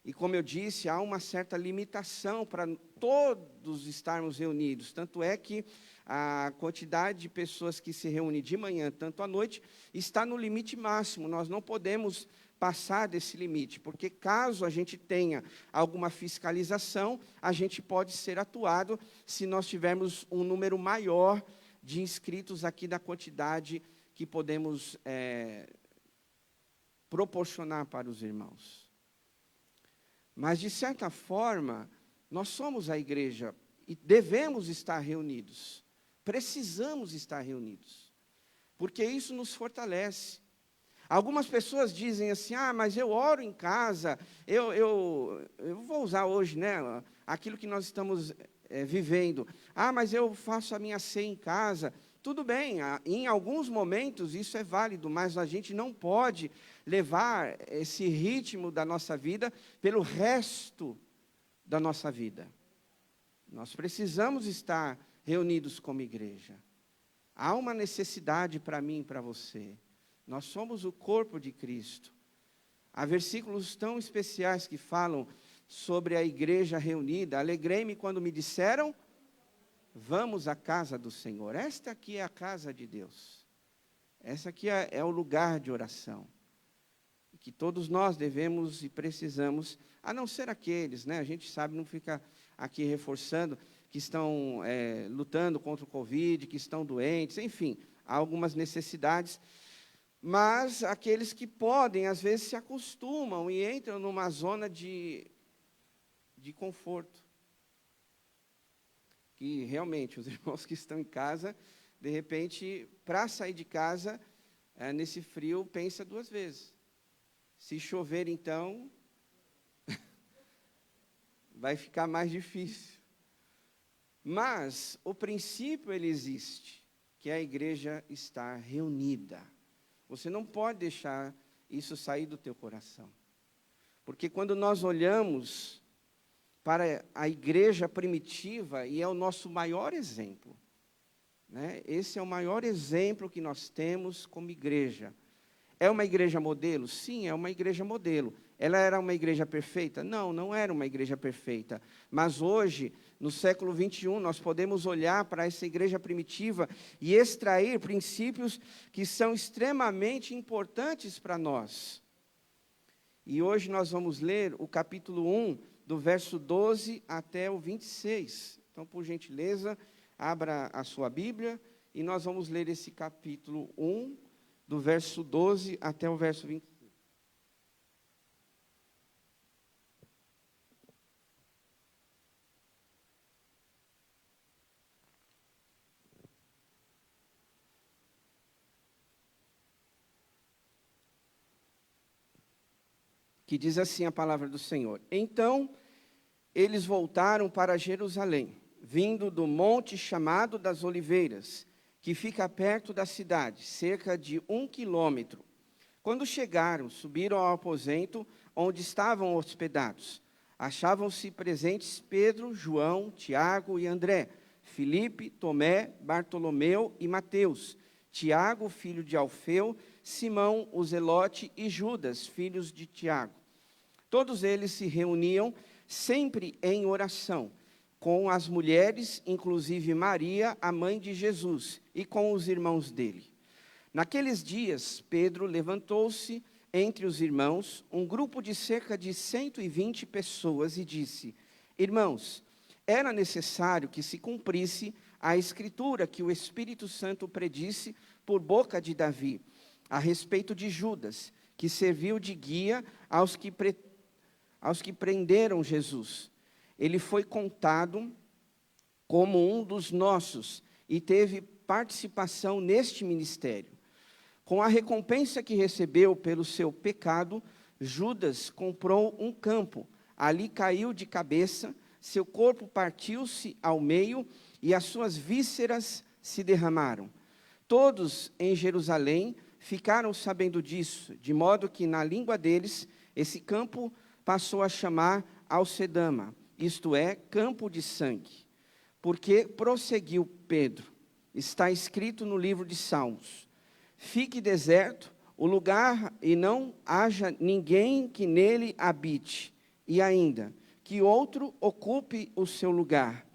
[SPEAKER 1] e como eu disse, há uma certa limitação para todos estarmos reunidos. Tanto é que a quantidade de pessoas que se reúnem de manhã, tanto à noite, está no limite máximo. Nós não podemos passar desse limite, porque caso a gente tenha alguma fiscalização, a gente pode ser atuado se nós tivermos um número maior de inscritos aqui da quantidade que podemos proporcionar para os irmãos. Mas, de certa forma, nós somos a igreja e devemos estar reunidos, precisamos estar reunidos, porque isso nos fortalece. Algumas pessoas dizem assim, mas eu oro em casa, eu vou usar hoje, aquilo que nós estamos vivendo. Mas eu faço a minha ceia em casa. Tudo bem, em alguns momentos isso é válido, mas a gente não pode levar esse ritmo da nossa vida pelo resto da nossa vida. Nós precisamos estar reunidos como igreja. Há uma necessidade para mim e para você. Nós somos o corpo de Cristo. Há versículos tão especiais que falam sobre a igreja reunida. Alegrei-me quando me disseram, vamos à casa do Senhor. Esta aqui é a casa de Deus. Essa aqui é o lugar de oração. que todos nós devemos e precisamos, a não ser aqueles, né? A gente sabe, não fica aqui reforçando, que estão lutando contra o Covid, que estão doentes, enfim, há algumas necessidades, mas aqueles que podem, às vezes, se acostumam e entram numa zona de conforto. Que, realmente, os irmãos que estão em casa, de repente, para sair de casa, nesse frio, pensa 2 vezes. Se chover, então, vai ficar mais difícil. Mas o princípio, ele existe, que a igreja está reunida. Você não pode deixar isso sair do teu coração. Porque quando nós olhamos para a igreja primitiva, e é o nosso maior exemplo, né? Esse é o maior exemplo que nós temos como igreja. É uma igreja modelo? Sim, é uma igreja modelo. Ela era uma igreja perfeita? Não, não era uma igreja perfeita. Mas hoje, no século 21, nós podemos olhar para essa igreja primitiva e extrair princípios que são extremamente importantes para nós. E hoje nós vamos ler o capítulo 1, do verso 12 até o 26. Então, por gentileza, abra a sua Bíblia e nós vamos ler esse capítulo 1, do verso 12 até o verso 26. Que diz assim a palavra do Senhor: Então, eles voltaram para Jerusalém, vindo do monte chamado das Oliveiras, que fica perto da cidade, cerca de 1 quilômetro. Quando chegaram, subiram ao aposento onde estavam hospedados. Achavam-se presentes Pedro, João, Tiago e André, Filipe, Tomé, Bartolomeu e Mateus, Tiago, filho de Alfeu, Simão, o Zelote e Judas, filhos de Tiago. Todos eles se reuniam sempre em oração, com as mulheres, inclusive Maria, a mãe de Jesus, e com os irmãos dele. Naqueles dias, Pedro levantou-se entre os irmãos, um grupo de cerca de 120 pessoas, e disse: Irmãos, era necessário que se cumprisse a escritura que o Espírito Santo predisse por boca de Davi, a respeito de Judas, que serviu de guia aos que prenderam Jesus. Ele foi contado como um dos nossos e teve participação neste ministério. Com a recompensa que recebeu pelo seu pecado, Judas comprou um campo. Ali caiu de cabeça, seu corpo partiu-se ao meio e as suas vísceras se derramaram. Todos em Jerusalém ficaram sabendo disso, de modo que na língua deles esse campo passou a chamar Alcedama, isto é, campo de sangue. Porque prosseguiu Pedro, está escrito no livro de Salmos: fique deserto o lugar e não haja ninguém que nele habite, e ainda que outro ocupe o seu lugar.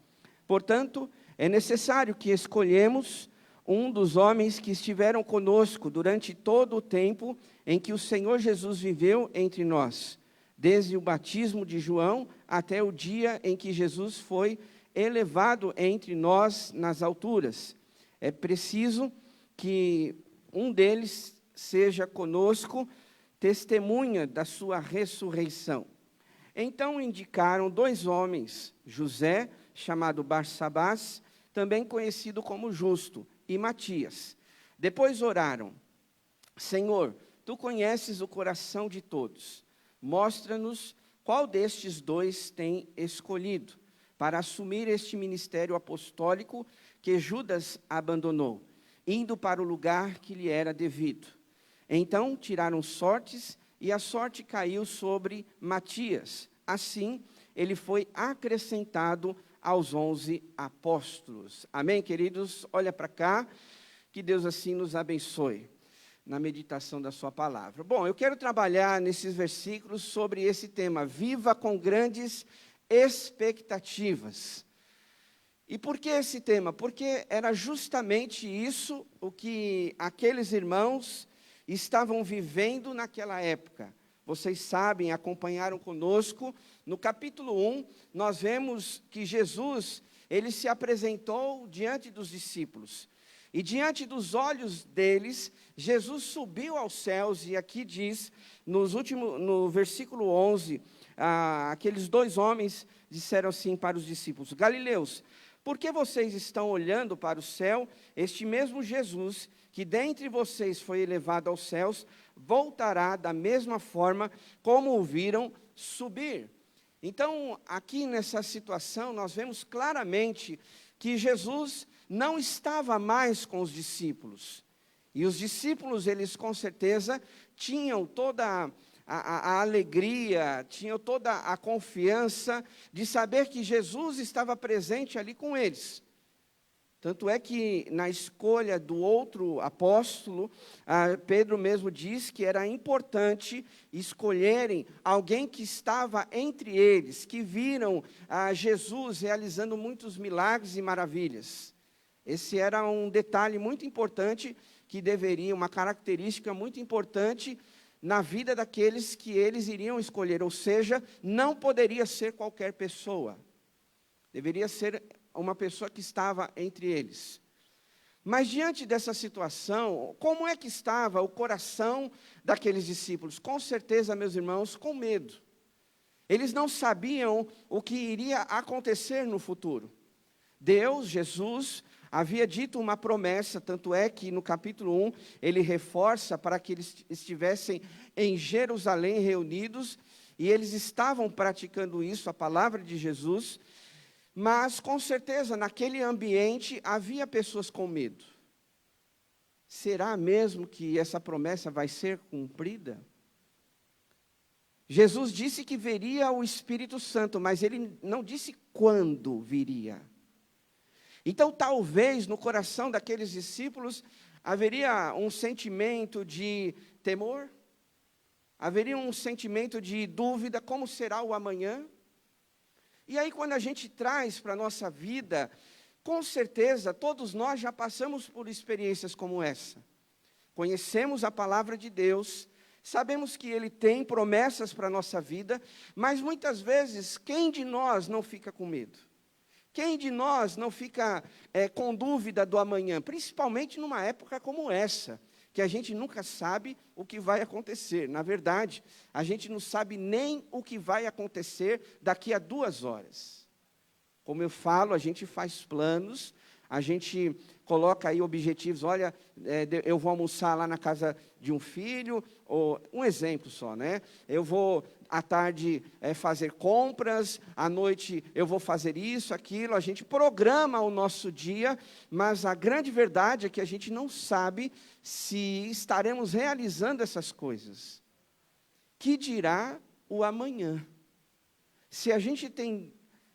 [SPEAKER 1] Portanto, é necessário que escolhemos um dos homens que estiveram conosco durante todo o tempo em que o Senhor Jesus viveu entre nós, desde o batismo de João até o dia em que Jesus foi elevado entre nós nas alturas. É preciso que um deles seja conosco, testemunha da sua ressurreição. Então indicaram 2 homens, José, chamado Barsabás, também conhecido como Justo, e Matias. Depois oraram: Senhor, tu conheces o coração de todos. Mostra-nos qual destes 2 tem escolhido para assumir este ministério apostólico que Judas abandonou, indo para o lugar que lhe era devido. Então tiraram sortes, e a sorte caiu sobre Matias. Assim, ele foi acrescentado aos 11 apóstolos. Amém, queridos? Olha para cá, que Deus assim nos abençoe na meditação da sua palavra. Bom, eu quero trabalhar nesses versículos sobre esse tema: viva com grandes expectativas. E por que esse tema? Porque era justamente isso o que aqueles irmãos estavam vivendo naquela época. Vocês sabem, acompanharam conosco, no capítulo 1, nós vemos que Jesus, ele se apresentou diante dos discípulos. E diante dos olhos deles, Jesus subiu aos céus, e aqui diz, no versículo 11, aqueles dois homens disseram assim para os discípulos: Galileus, por que vocês estão olhando para o céu? Este mesmo Jesus, que dentre vocês foi elevado aos céus, voltará da mesma forma como o viram subir. Então, aqui nessa situação, nós vemos claramente que Jesus não estava mais com os discípulos. E os discípulos, eles com certeza tinham toda a alegria, tinham toda a confiança de saber que Jesus estava presente ali com eles. Tanto é que na escolha do outro apóstolo, Pedro mesmo diz que era importante escolherem alguém que estava entre eles, que viram Jesus realizando muitos milagres e maravilhas. Esse era um detalhe muito importante que deveria, uma característica muito importante na vida daqueles que eles iriam escolher, ou seja, não poderia ser qualquer pessoa. Deveria ser uma pessoa que estava entre eles. Mas diante dessa situação, como é que estava o coração daqueles discípulos? Com certeza, meus irmãos, com medo. Eles não sabiam o que iria acontecer no futuro. Deus, Jesus, havia dito uma promessa, tanto é que no capítulo 1, ele reforça para que eles estivessem em Jerusalém reunidos, e eles estavam praticando isso, a palavra de Jesus. Mas, com certeza, naquele ambiente havia pessoas com medo. Será mesmo que essa promessa vai ser cumprida? Jesus disse que viria o Espírito Santo, mas ele não disse quando viria. Então, talvez, no coração daqueles discípulos, haveria um sentimento de temor, haveria um sentimento de dúvida, como será o amanhã? E aí, quando a gente traz para a nossa vida, com certeza, todos nós já passamos por experiências como essa. Conhecemos a palavra de Deus, sabemos que Ele tem promessas para a nossa vida, mas muitas vezes, quem de nós não fica com medo? Quem de nós não fica com dúvida do amanhã? Principalmente numa época como essa, que a gente nunca sabe o que vai acontecer. Na verdade, a gente não sabe nem o que vai acontecer daqui a 2 horas. Como eu falo, a gente faz planos, a gente coloca aí objetivos. Olha, eu vou almoçar lá na casa de um filho, ou um exemplo só, né? Eu vou à tarde fazer compras, à noite eu vou fazer isso, aquilo. A gente programa o nosso dia, mas a grande verdade é que a gente não sabe se estaremos realizando essas coisas. Que dirá o amanhã? Se a gente tem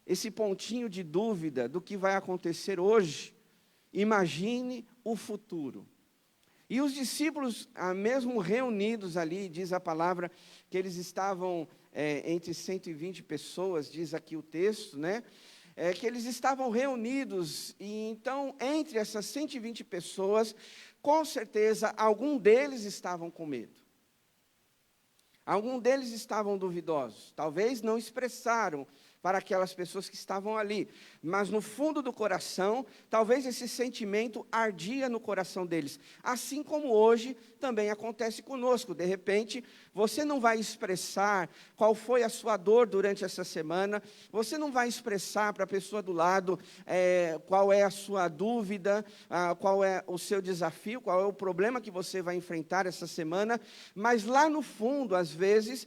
[SPEAKER 1] esse pontinho de dúvida do que vai acontecer hoje, imagine o futuro. E os discípulos, mesmo reunidos ali, diz a palavra, que eles estavam entre 120 pessoas, diz aqui o texto, né? Que eles estavam reunidos, e então, entre essas 120 pessoas, com certeza, algum deles estavam com medo. Algum deles estavam duvidosos, talvez não expressaram para aquelas pessoas que estavam ali, mas no fundo do coração, talvez esse sentimento ardia no coração deles, assim como hoje também acontece conosco. De repente, você não vai expressar qual foi a sua dor durante essa semana, você não vai expressar para a pessoa do lado qual é a sua dúvida, qual é o seu desafio, qual é o problema que você vai enfrentar essa semana, mas lá no fundo, às vezes,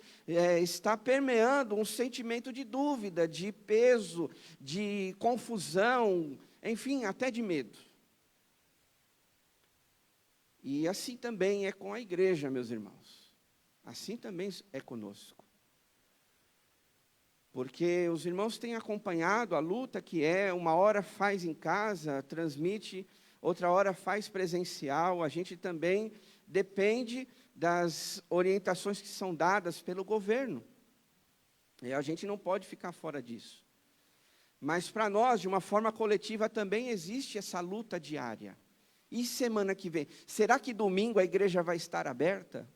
[SPEAKER 1] está permeando um sentimento de dúvida, de peso, de confusão, enfim, até de medo. E assim também é com a igreja, meus irmãos. Assim também é conosco. Porque os irmãos têm acompanhado a luta que uma hora faz em casa, transmite, outra hora faz presencial. A gente também depende das orientações que são dadas pelo governo. E a gente não pode ficar fora disso. Mas para nós, de uma forma coletiva, também existe essa luta diária. E semana que vem? Será que domingo a igreja vai estar aberta?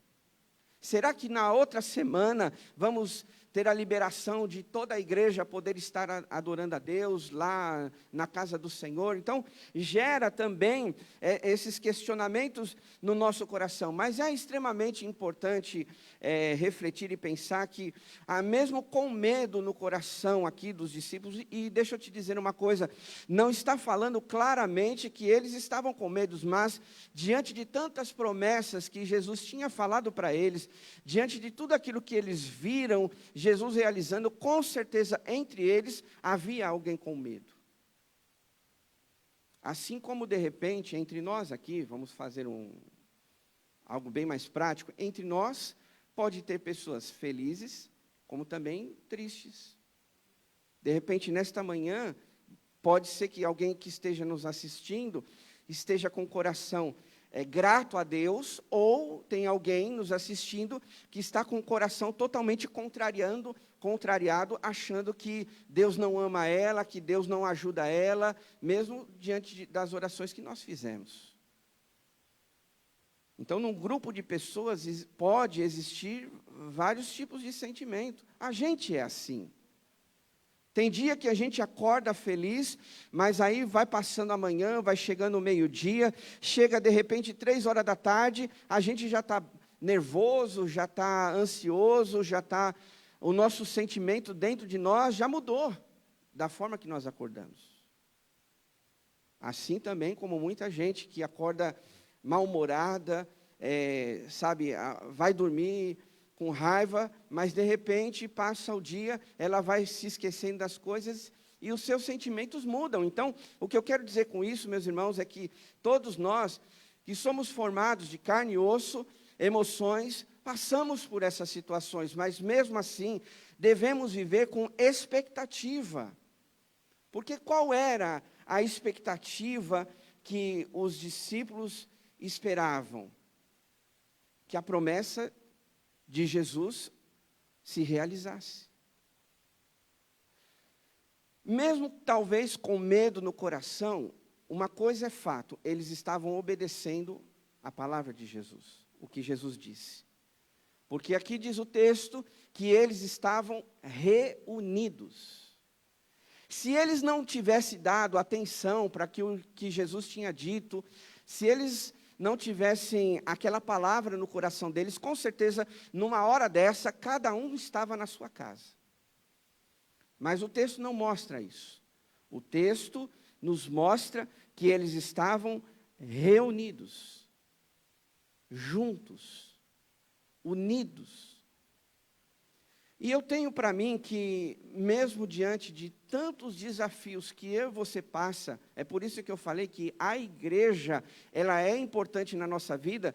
[SPEAKER 1] Será que na outra semana vamos ter a liberação de toda a igreja poder estar adorando a Deus lá na casa do Senhor? Então, gera também esses questionamentos no nosso coração. Mas é extremamente importante refletir e pensar que, mesmo com medo no coração aqui dos discípulos, e deixa eu te dizer uma coisa, não está falando claramente que eles estavam com medo, mas diante de tantas promessas que Jesus tinha falado para eles, diante de tudo aquilo que eles viram Jesus realizando, com certeza entre eles havia alguém com medo. Assim como de repente entre nós aqui, vamos fazer algo bem mais prático, entre nós pode ter pessoas felizes, como também tristes. De repente nesta manhã, pode ser que alguém que esteja nos assistindo esteja com o coração grato a Deus, ou tem alguém nos assistindo que está com o coração totalmente contrariado, achando que Deus não ama ela, que Deus não ajuda ela, mesmo diante das orações que nós fizemos. Então, num grupo de pessoas pode existir vários tipos de sentimento. A gente é assim. Tem dia que a gente acorda feliz, mas aí vai passando a manhã, vai chegando o meio-dia, chega de repente 3 horas da tarde, a gente já está nervoso, já está ansioso, o nosso sentimento dentro de nós já mudou da forma que nós acordamos. Assim também como muita gente que acorda mal-humorada, vai dormir com raiva, mas de repente passa o dia, ela vai se esquecendo das coisas e os seus sentimentos mudam. Então, o que eu quero dizer com isso, meus irmãos, é que todos nós, que somos formados de carne e osso, emoções, passamos por essas situações, mas mesmo assim, devemos viver com expectativa. Porque qual era a expectativa que os discípulos esperavam? Que a promessa de Jesus se realizasse. Mesmo talvez com medo no coração, uma coisa é fato, eles estavam obedecendo a palavra de Jesus, o que Jesus disse. Porque aqui diz o texto que eles estavam reunidos. Se eles não tivessem dado atenção para o que Jesus tinha dito, se eles não tivessem aquela palavra no coração deles, com certeza, numa hora dessa, cada um estava na sua casa. Mas o texto não mostra isso. O texto nos mostra que eles estavam reunidos, juntos, unidos. E eu tenho para mim que, mesmo diante de tantos desafios que eu e você passa, é por isso que eu falei que a igreja, ela é importante na nossa vida,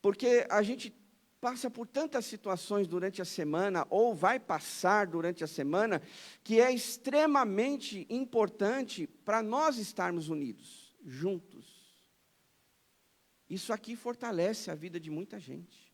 [SPEAKER 1] porque a gente passa por tantas situações durante a semana, ou vai passar durante a semana, que é extremamente importante para nós estarmos unidos, juntos. Isso aqui fortalece a vida de muita gente.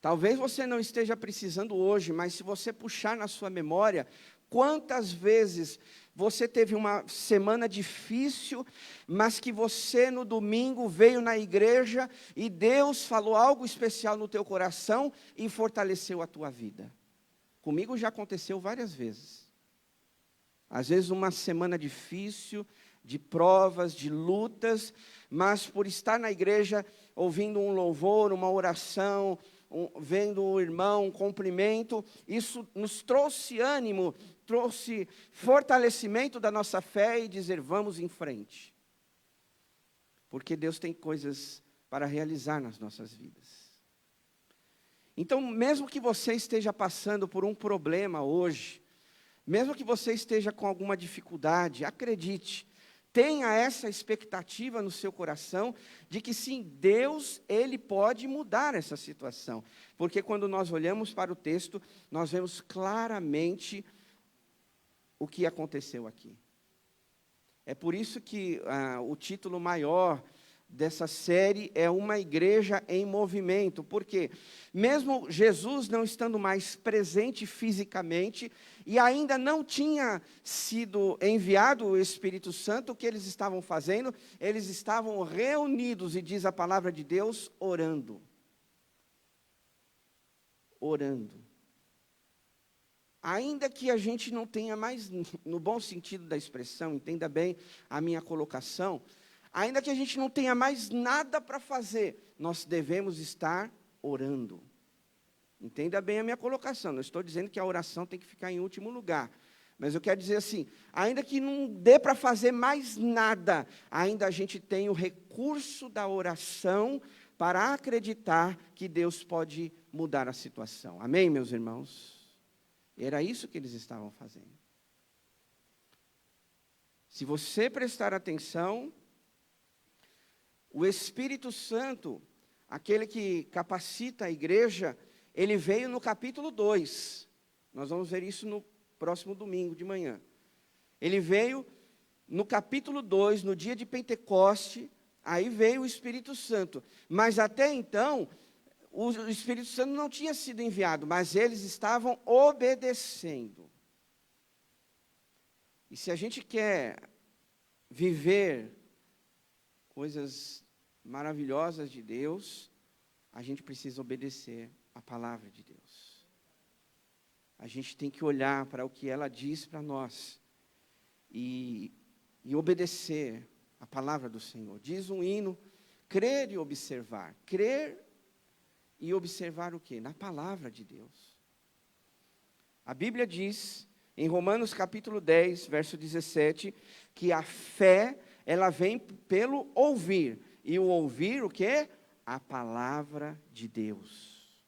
[SPEAKER 1] Talvez você não esteja precisando hoje, mas se você puxar na sua memória, quantas vezes você teve uma semana difícil, mas que você no domingo veio na igreja e Deus falou algo especial no teu coração e fortaleceu a tua vida. Comigo já aconteceu várias vezes. Às vezes uma semana difícil, de provas, de lutas, mas por estar na igreja, ouvindo um louvor, uma oração, vendo o irmão, um cumprimento, isso nos trouxe ânimo, trouxe fortalecimento da nossa fé e dizer, vamos em frente. Porque Deus tem coisas para realizar nas nossas vidas. Então, mesmo que você esteja passando por um problema hoje, mesmo que você esteja com alguma dificuldade, acredite, tenha essa expectativa no seu coração de que sim, Deus, Ele pode mudar essa situação. Porque quando nós olhamos para o texto, nós vemos claramente o que aconteceu aqui. É por isso que o título maior dessa série é uma igreja em movimento, porque mesmo Jesus não estando mais presente fisicamente, e ainda não tinha sido enviado o Espírito Santo, o que eles estavam fazendo? Eles estavam reunidos, e diz a palavra de Deus, orando. Orando. Ainda que a gente não tenha mais, no bom sentido da expressão, entenda bem a minha colocação, ainda que a gente não tenha mais nada para fazer, nós devemos estar orando. Entenda bem a minha colocação, não estou dizendo que a oração tem que ficar em último lugar, mas eu quero dizer assim, ainda que não dê para fazer mais nada, ainda a gente tem o recurso da oração para acreditar que Deus pode mudar a situação. Amém, meus irmãos? Era isso que eles estavam fazendo. Se você prestar atenção, o Espírito Santo, aquele que capacita a igreja, ele veio no capítulo 2. Nós vamos ver isso no próximo domingo de manhã. Ele veio no capítulo 2, no dia de Pentecoste, aí veio o Espírito Santo. Mas até então, o Espírito Santo não tinha sido enviado, mas eles estavam obedecendo. E se a gente quer viver coisas maravilhosas de Deus, a gente precisa obedecer a palavra de Deus. A gente tem que olhar para o que ela diz para nós e obedecer a palavra do Senhor. Diz um hino, crer e observar. Crer e observar o quê? Na palavra de Deus. A Bíblia diz, em Romanos capítulo 10, verso 17, que a fé, ela vem pelo ouvir. E o ouvir o quê? A palavra de Deus.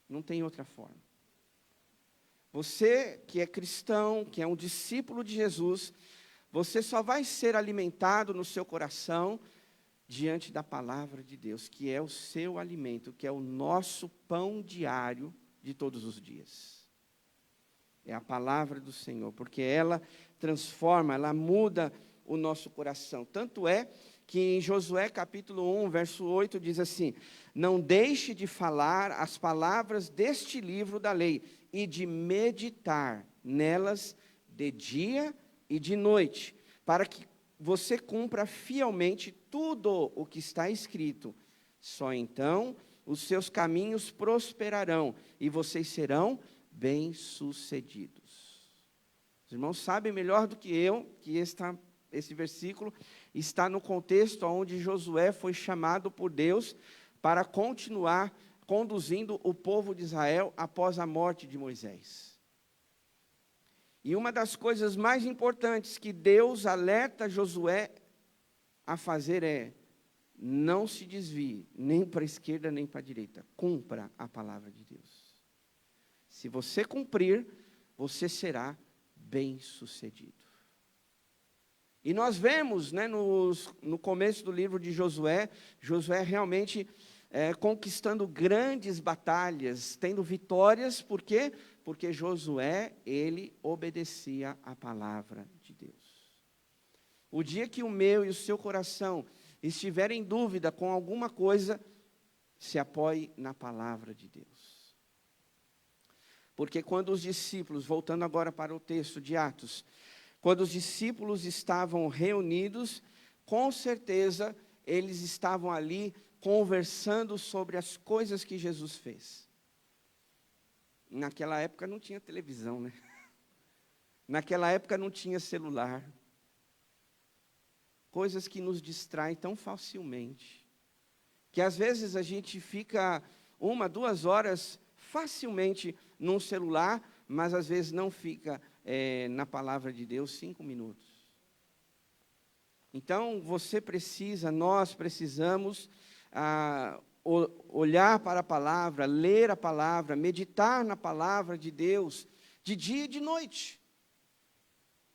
[SPEAKER 1] Não tem outra forma. Você que é cristão, que é um discípulo de Jesus, você só vai ser alimentado no seu coração diante da palavra de Deus, que é o seu alimento, que é o nosso pão diário de todos os dias. É a palavra do Senhor, porque ela transforma, ela muda o nosso coração. Tanto é que em Josué capítulo 1, verso 8, diz assim, não deixe de falar as palavras deste livro da lei, e de meditar nelas de dia e de noite, para que você cumpra fielmente tudo o que está escrito. Só então os seus caminhos prosperarão, e vocês serão bem-sucedidos. Os irmãos sabem melhor do que eu, que esse versículo está no contexto onde Josué foi chamado por Deus para continuar conduzindo o povo de Israel após a morte de Moisés. E uma das coisas mais importantes que Deus alerta Josué a fazer é, não se desvie, nem para a esquerda, nem para a direita. Cumpra a palavra de Deus. Se você cumprir, você será bem-sucedido. E nós vemos, né, no começo do livro de Josué, Josué realmente conquistando grandes batalhas, tendo vitórias, por quê? Porque Josué, ele obedecia a palavra de Deus. O dia que o meu e o seu coração estiverem em dúvida com alguma coisa, se apoie na palavra de Deus. Porque quando os discípulos, voltando agora para o texto de Atos, quando os discípulos estavam reunidos, com certeza eles estavam ali conversando sobre as coisas que Jesus fez. Naquela época não tinha televisão, né? Naquela época não tinha celular. Coisas que nos distraem tão facilmente, que às vezes a gente fica 1, 2 horas facilmente num celular, mas às vezes não fica na palavra de Deus 5 minutos. Então, nós precisamos olhar para a palavra, ler a palavra, meditar na palavra de Deus, de dia e de noite.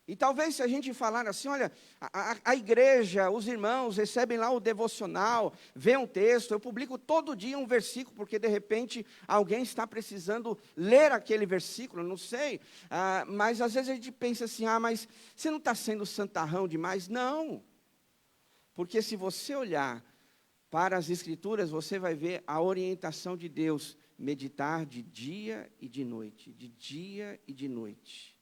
[SPEAKER 1] E talvez se a gente falar assim, olha, a igreja, os irmãos recebem lá o devocional, vê um texto, eu publico todo dia um versículo, porque de repente alguém está precisando ler aquele versículo, não sei, mas às vezes a gente pensa assim, mas você não está sendo santarrão demais? Não, porque se você olhar para as Escrituras, você vai ver a orientação de Deus, meditar de dia e de noite, de dia e de noite.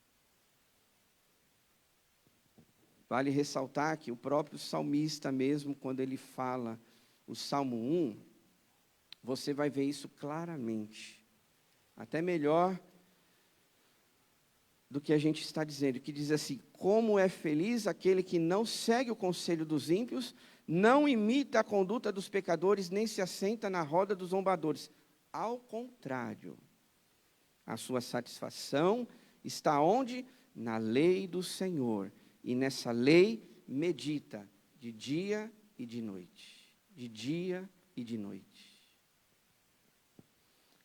[SPEAKER 1] Vale ressaltar que o próprio salmista mesmo, quando ele fala o Salmo 1, você vai ver isso claramente. Até melhor do que a gente está dizendo, que diz assim: como é feliz aquele que não segue o conselho dos ímpios, não imita a conduta dos pecadores, nem se assenta na roda dos zombadores. Ao contrário, a sua satisfação está onde? Na lei do Senhor. E nessa lei medita de dia e de noite. De dia e de noite.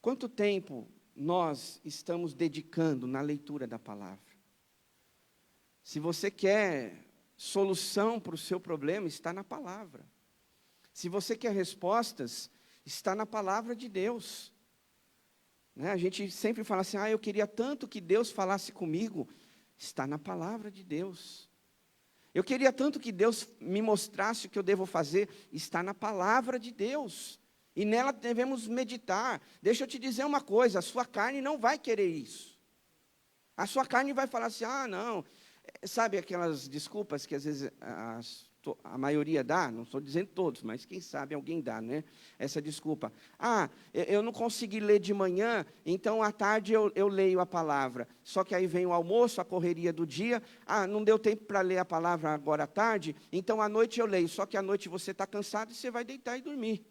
[SPEAKER 1] Quanto tempo nós estamos dedicando na leitura da palavra? Se você quer solução para o seu problema, está na palavra. Se você quer respostas, está na palavra de Deus. Né? A gente sempre fala assim: eu queria tanto que Deus falasse comigo. Está na palavra de Deus. Eu queria tanto que Deus me mostrasse o que eu devo fazer. Está na palavra de Deus. E nela devemos meditar. Deixa eu te dizer uma coisa: a sua carne não vai querer isso. A sua carne vai falar assim: não. Sabe aquelas desculpas que às vezes a maioria dá? Não estou dizendo todos, mas quem sabe alguém dá, né? Essa desculpa. Eu não consegui ler de manhã, então à tarde eu leio a palavra. Só que aí vem o almoço, a correria do dia. Não deu tempo para ler a palavra agora à tarde, então à noite eu leio. Só que à noite você está cansado e você vai deitar e dormir.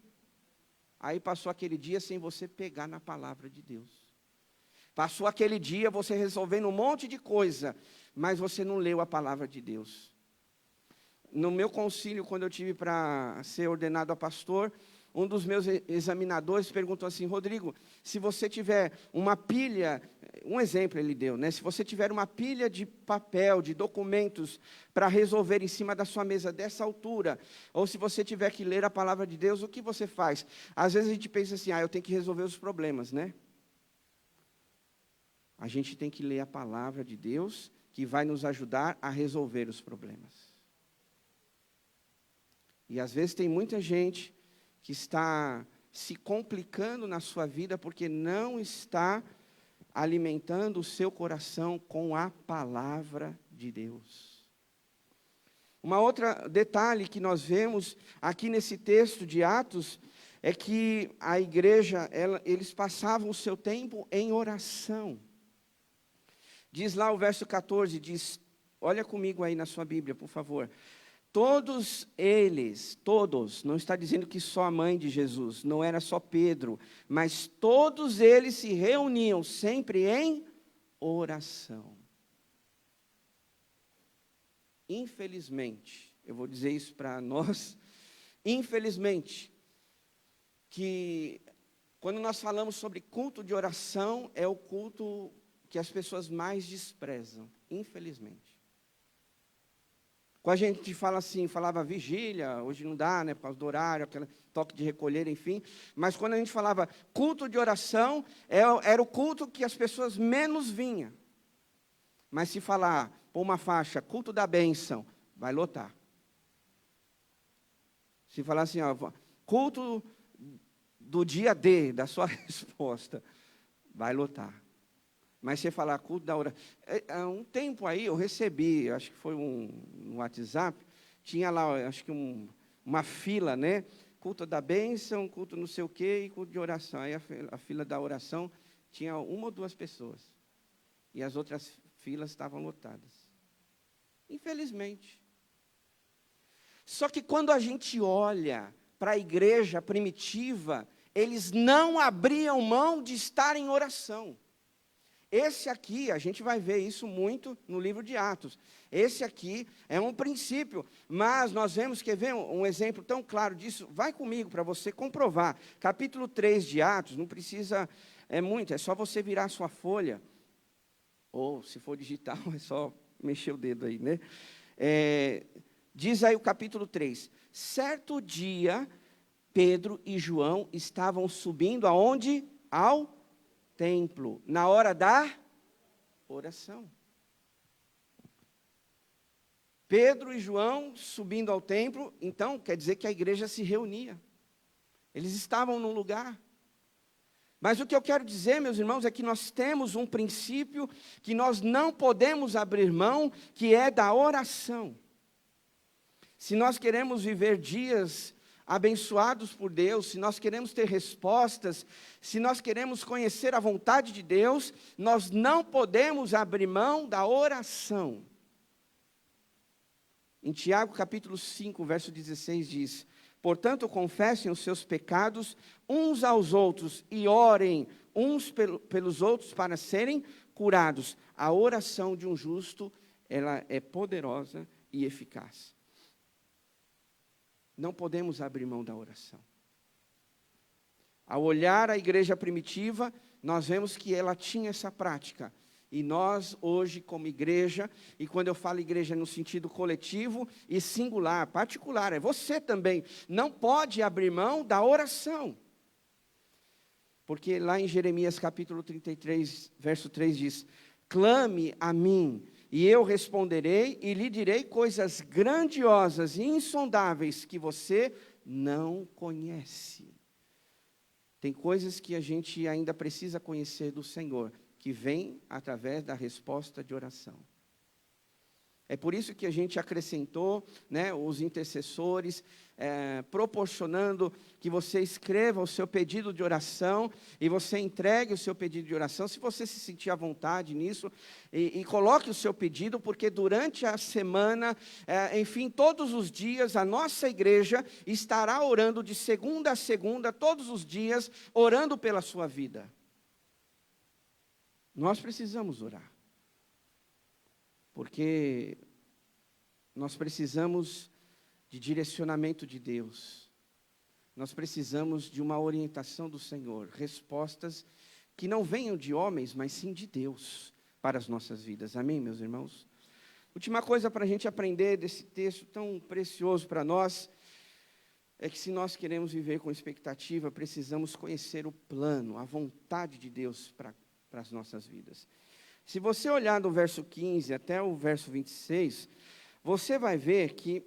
[SPEAKER 1] Aí passou aquele dia sem você pegar na palavra de Deus. Passou aquele dia você resolvendo um monte de coisa, mas você não leu a palavra de Deus. No meu concílio, quando eu tive para ser ordenado a pastor, um dos meus examinadores perguntou assim: Rodrigo, se você tiver uma pilha, um exemplo ele deu, né? Se você tiver uma pilha de papel, de documentos para resolver em cima da sua mesa dessa altura, ou se você tiver que ler a palavra de Deus, o que você faz? Às vezes a gente pensa assim: eu tenho que resolver os problemas, né? A gente tem que ler a palavra de Deus, que vai nos ajudar a resolver os problemas. E às vezes tem muita gente que está se complicando na sua vida porque não está alimentando o seu coração com a palavra de Deus. Uma outra detalhe que nós vemos aqui nesse texto de Atos é que a igreja, eles passavam o seu tempo em oração. Diz lá o verso 14, diz, olha comigo aí na sua Bíblia, por favor. Todos eles, todos, não está dizendo que só a mãe de Jesus, não era só Pedro, mas todos eles se reuniam sempre em oração. Infelizmente, eu vou dizer isso para nós, infelizmente, que quando nós falamos sobre culto de oração, é o culto que as pessoas mais desprezam, infelizmente. Quando a gente fala assim, falava vigília, hoje não dá, né, por causa do horário, aquele toque de recolher, enfim. Mas quando a gente falava culto de oração, era o culto que as pessoas menos vinham. Mas se falar, pôr uma faixa, culto da bênção, vai lotar. Se falar assim, culto do dia D, da sua resposta, vai lotar. Mas você falar culto da oração. Um tempo aí eu recebi, acho que foi no WhatsApp, tinha lá, acho que uma fila, né? Culto da bênção, culto não sei o quê e culto de oração. Aí a fila da oração tinha uma ou duas pessoas. E as outras filas estavam lotadas. Infelizmente. Só que quando a gente olha para a igreja primitiva, eles não abriam mão de estar em oração. Esse aqui, a gente vai ver isso muito no livro de Atos. Esse aqui é um princípio, mas nós vemos, quer ver um exemplo tão claro disso? Vai comigo para você comprovar. Capítulo 3 de Atos, não precisa, muito, é só você virar a sua folha. Ou, se for digital, é só mexer o dedo aí, né? Diz aí o capítulo 3. Certo dia, Pedro e João estavam subindo aonde? Ao templo, na hora da oração. Pedro e João subindo ao templo, então quer dizer que a igreja se reunia. Eles estavam num lugar. Mas o que eu quero dizer, meus irmãos, é que nós temos um princípio que nós não podemos abrir mão, que é da oração. Se nós queremos viver dias abençoados por Deus, se nós queremos ter respostas, se nós queremos conhecer a vontade de Deus, nós não podemos abrir mão da oração. Em Tiago capítulo 5, verso 16 diz: portanto, confessem os seus pecados uns aos outros e orem uns pelos outros para serem curados. A oração de um justo, ela é poderosa e eficaz. Não podemos abrir mão da oração. Ao olhar a igreja primitiva, nós vemos que ela tinha essa prática. E nós, hoje, como igreja, e quando eu falo igreja no sentido coletivo e singular, particular, é você também, não pode abrir mão da oração. Porque lá em Jeremias capítulo 33, verso 3 diz: clame a mim, e eu responderei e lhe direi coisas grandiosas e insondáveis que você não conhece. Tem coisas que a gente ainda precisa conhecer do Senhor, que vem através da resposta de oração. É por isso que a gente acrescentou, né, os intercessores, proporcionando que você escreva o seu pedido de oração e você entregue o seu pedido de oração, se você se sentir à vontade nisso, e coloque o seu pedido, porque durante a semana, enfim, todos os dias, a nossa igreja estará orando de segunda a segunda, todos os dias, orando pela sua vida. Nós precisamos orar, porque nós precisamos de direcionamento de Deus, nós precisamos de uma orientação do Senhor, respostas que não venham de homens, mas sim de Deus para as nossas vidas, amém, meus irmãos? Última coisa para a gente aprender desse texto tão precioso para nós, é que se nós queremos viver com expectativa, precisamos conhecer o plano, a vontade de Deus para as nossas vidas. Se você olhar do verso 15 até o verso 26, você vai ver que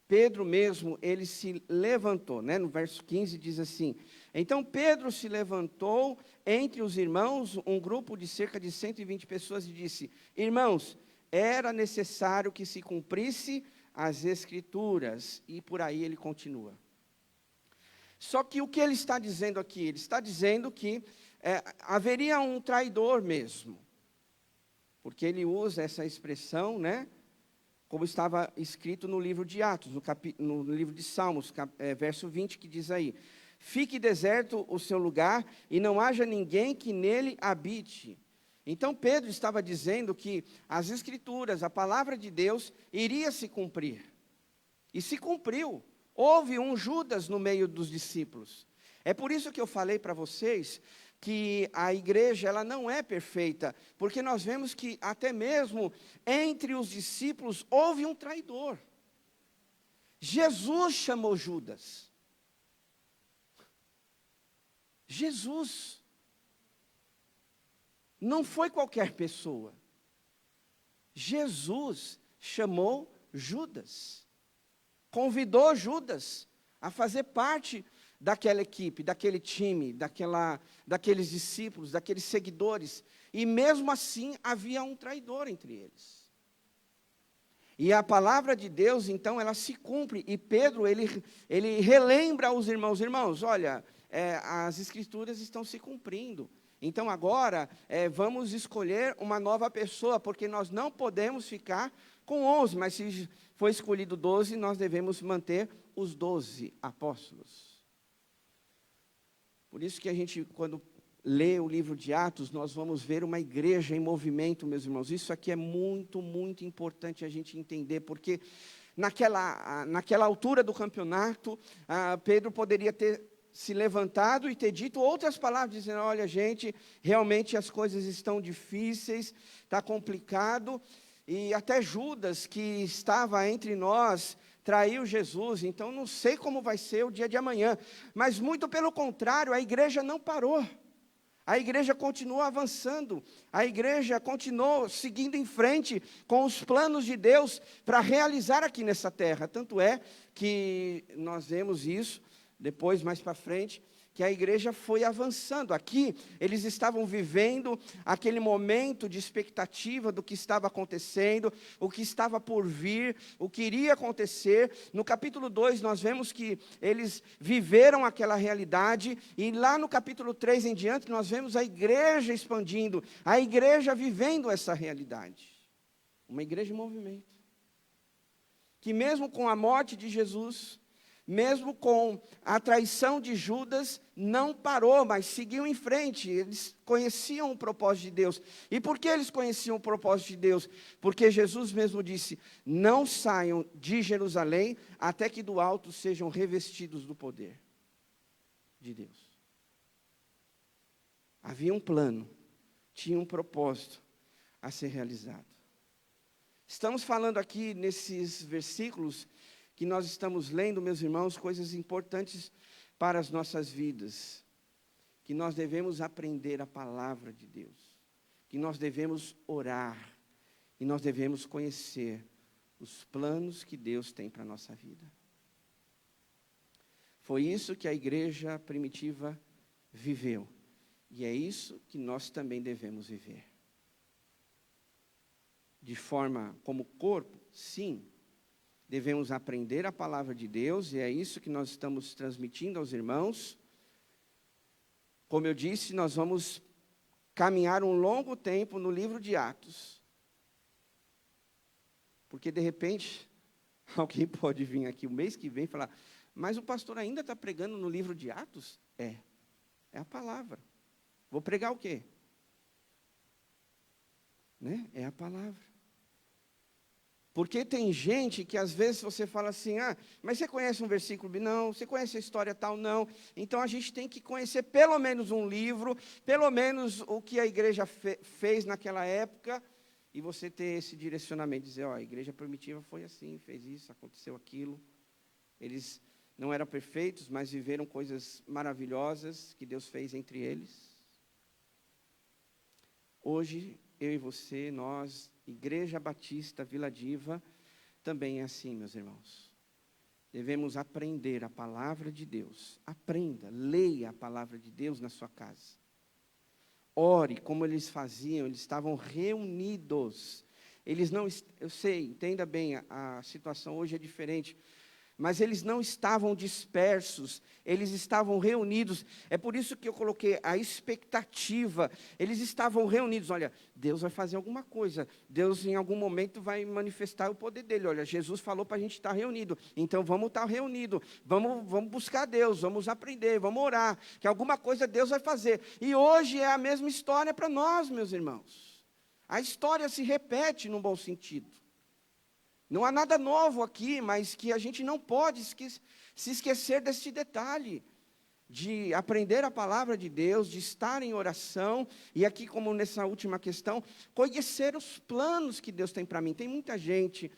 [SPEAKER 1] Pedro mesmo, ele se levantou, né? No verso 15 diz assim: então Pedro se levantou entre os irmãos, um grupo de cerca de 120 pessoas, e disse: irmãos, era necessário que se cumprisse as Escrituras, e por aí ele continua. Só que o que ele está dizendo aqui? Ele está dizendo que haveria um traidor mesmo, porque ele usa essa expressão, né, como estava escrito no livro de Atos, no livro de Salmos, verso 20, que diz aí: fique deserto o seu lugar, e não haja ninguém que nele habite. Então Pedro estava dizendo que as Escrituras, a palavra de Deus, iria se cumprir, e se cumpriu. Houve um Judas no meio dos discípulos. É por isso que eu falei para vocês que a igreja, ela não é perfeita, porque nós vemos que até mesmo entre os discípulos houve um traidor. Jesus chamou Judas. Jesus. Não foi qualquer pessoa. Jesus chamou Judas. Convidou Judas a fazer parte daquela equipe, daquele time, daqueles discípulos, daqueles seguidores. E mesmo assim havia um traidor entre eles. E a palavra de Deus, então, ela se cumpre. E Pedro, ele relembra aos irmãos: irmãos, olha, as Escrituras estão se cumprindo. Então agora vamos escolher uma nova pessoa, porque nós não podemos ficar com 11, mas se foi escolhido 12, nós devemos manter os 12 apóstolos. Por isso que a gente, quando lê o livro de Atos, nós vamos ver uma igreja em movimento, meus irmãos. Isso aqui é muito, muito importante a gente entender, porque naquela altura do campeonato, Pedro poderia ter se levantado e ter dito outras palavras, dizendo: olha, gente, realmente as coisas estão difíceis, está complicado, e até Judas, que estava entre nós, traiu Jesus, então não sei como vai ser o dia de amanhã. Mas muito pelo contrário, a igreja não parou. A igreja continuou avançando, a igreja continuou seguindo em frente com os planos de Deus para realizar aqui nessa terra. Tanto é que nós vemos isso depois, mais para frente, que a igreja foi avançando. Aqui, eles estavam vivendo aquele momento de expectativa do que estava acontecendo, o que estava por vir, o que iria acontecer. No capítulo 2, nós vemos que eles viveram aquela realidade, e lá no capítulo 3 em diante, nós vemos a igreja expandindo, a igreja vivendo essa realidade. Uma igreja em movimento. Que mesmo com a morte de Jesus, mesmo com a traição de Judas, não parou, mas seguiu em frente. Eles conheciam o propósito de Deus. E por que eles conheciam o propósito de Deus? Porque Jesus mesmo disse: não saiam de Jerusalém até que do alto sejam revestidos do poder de Deus. Havia um plano, tinha um propósito a ser realizado. Estamos falando aqui nesses versículos que nós estamos lendo, meus irmãos, coisas importantes para as nossas vidas, que nós devemos aprender a palavra de Deus, que nós devemos orar, e nós devemos conhecer os planos que Deus tem para a nossa vida. Foi isso que a igreja primitiva viveu, e é isso que nós também devemos viver. De forma como corpo, sim, devemos aprender a palavra de Deus, e é isso que nós estamos transmitindo aos irmãos. Como eu disse, nós vamos caminhar um longo tempo no livro de Atos. Porque, de repente, alguém pode vir aqui o mês que vem e falar: mas o pastor ainda está pregando no livro de Atos? É a palavra. Vou pregar o quê? Né? É a palavra. Porque tem gente que às vezes você fala assim: mas você conhece um versículo? Não. Você conhece a história tal? Não. Então a gente tem que conhecer pelo menos um livro, pelo menos o que a igreja fez naquela época, e você ter esse direcionamento, dizer: a igreja primitiva foi assim, fez isso, aconteceu aquilo. Eles não eram perfeitos, mas viveram coisas maravilhosas que Deus fez entre eles. Hoje, eu e você, nós, Igreja Batista Vila Diva, também é assim, meus irmãos. Devemos aprender a palavra de Deus. Aprenda, leia a palavra de Deus na sua casa. Ore, como eles faziam, eles estavam reunidos. Eles não, eu sei, entenda bem, a situação hoje é diferente, mas eles não estavam dispersos, eles estavam reunidos. É por isso que eu coloquei a expectativa. Eles estavam reunidos. Olha, Deus vai fazer alguma coisa. Deus em algum momento vai manifestar o poder dele. Olha, Jesus falou para a gente estar reunido. Então vamos estar reunidos. Vamos buscar Deus, vamos aprender, vamos orar. Que alguma coisa Deus vai fazer. E hoje é a mesma história para nós, meus irmãos. A história se repete num bom sentido. Não há nada novo aqui, mas que a gente não pode se esquecer desse detalhe, de aprender a palavra de Deus, de estar em oração, e aqui, como nessa última questão, conhecer os planos que Deus tem para mim. Tem muita gente,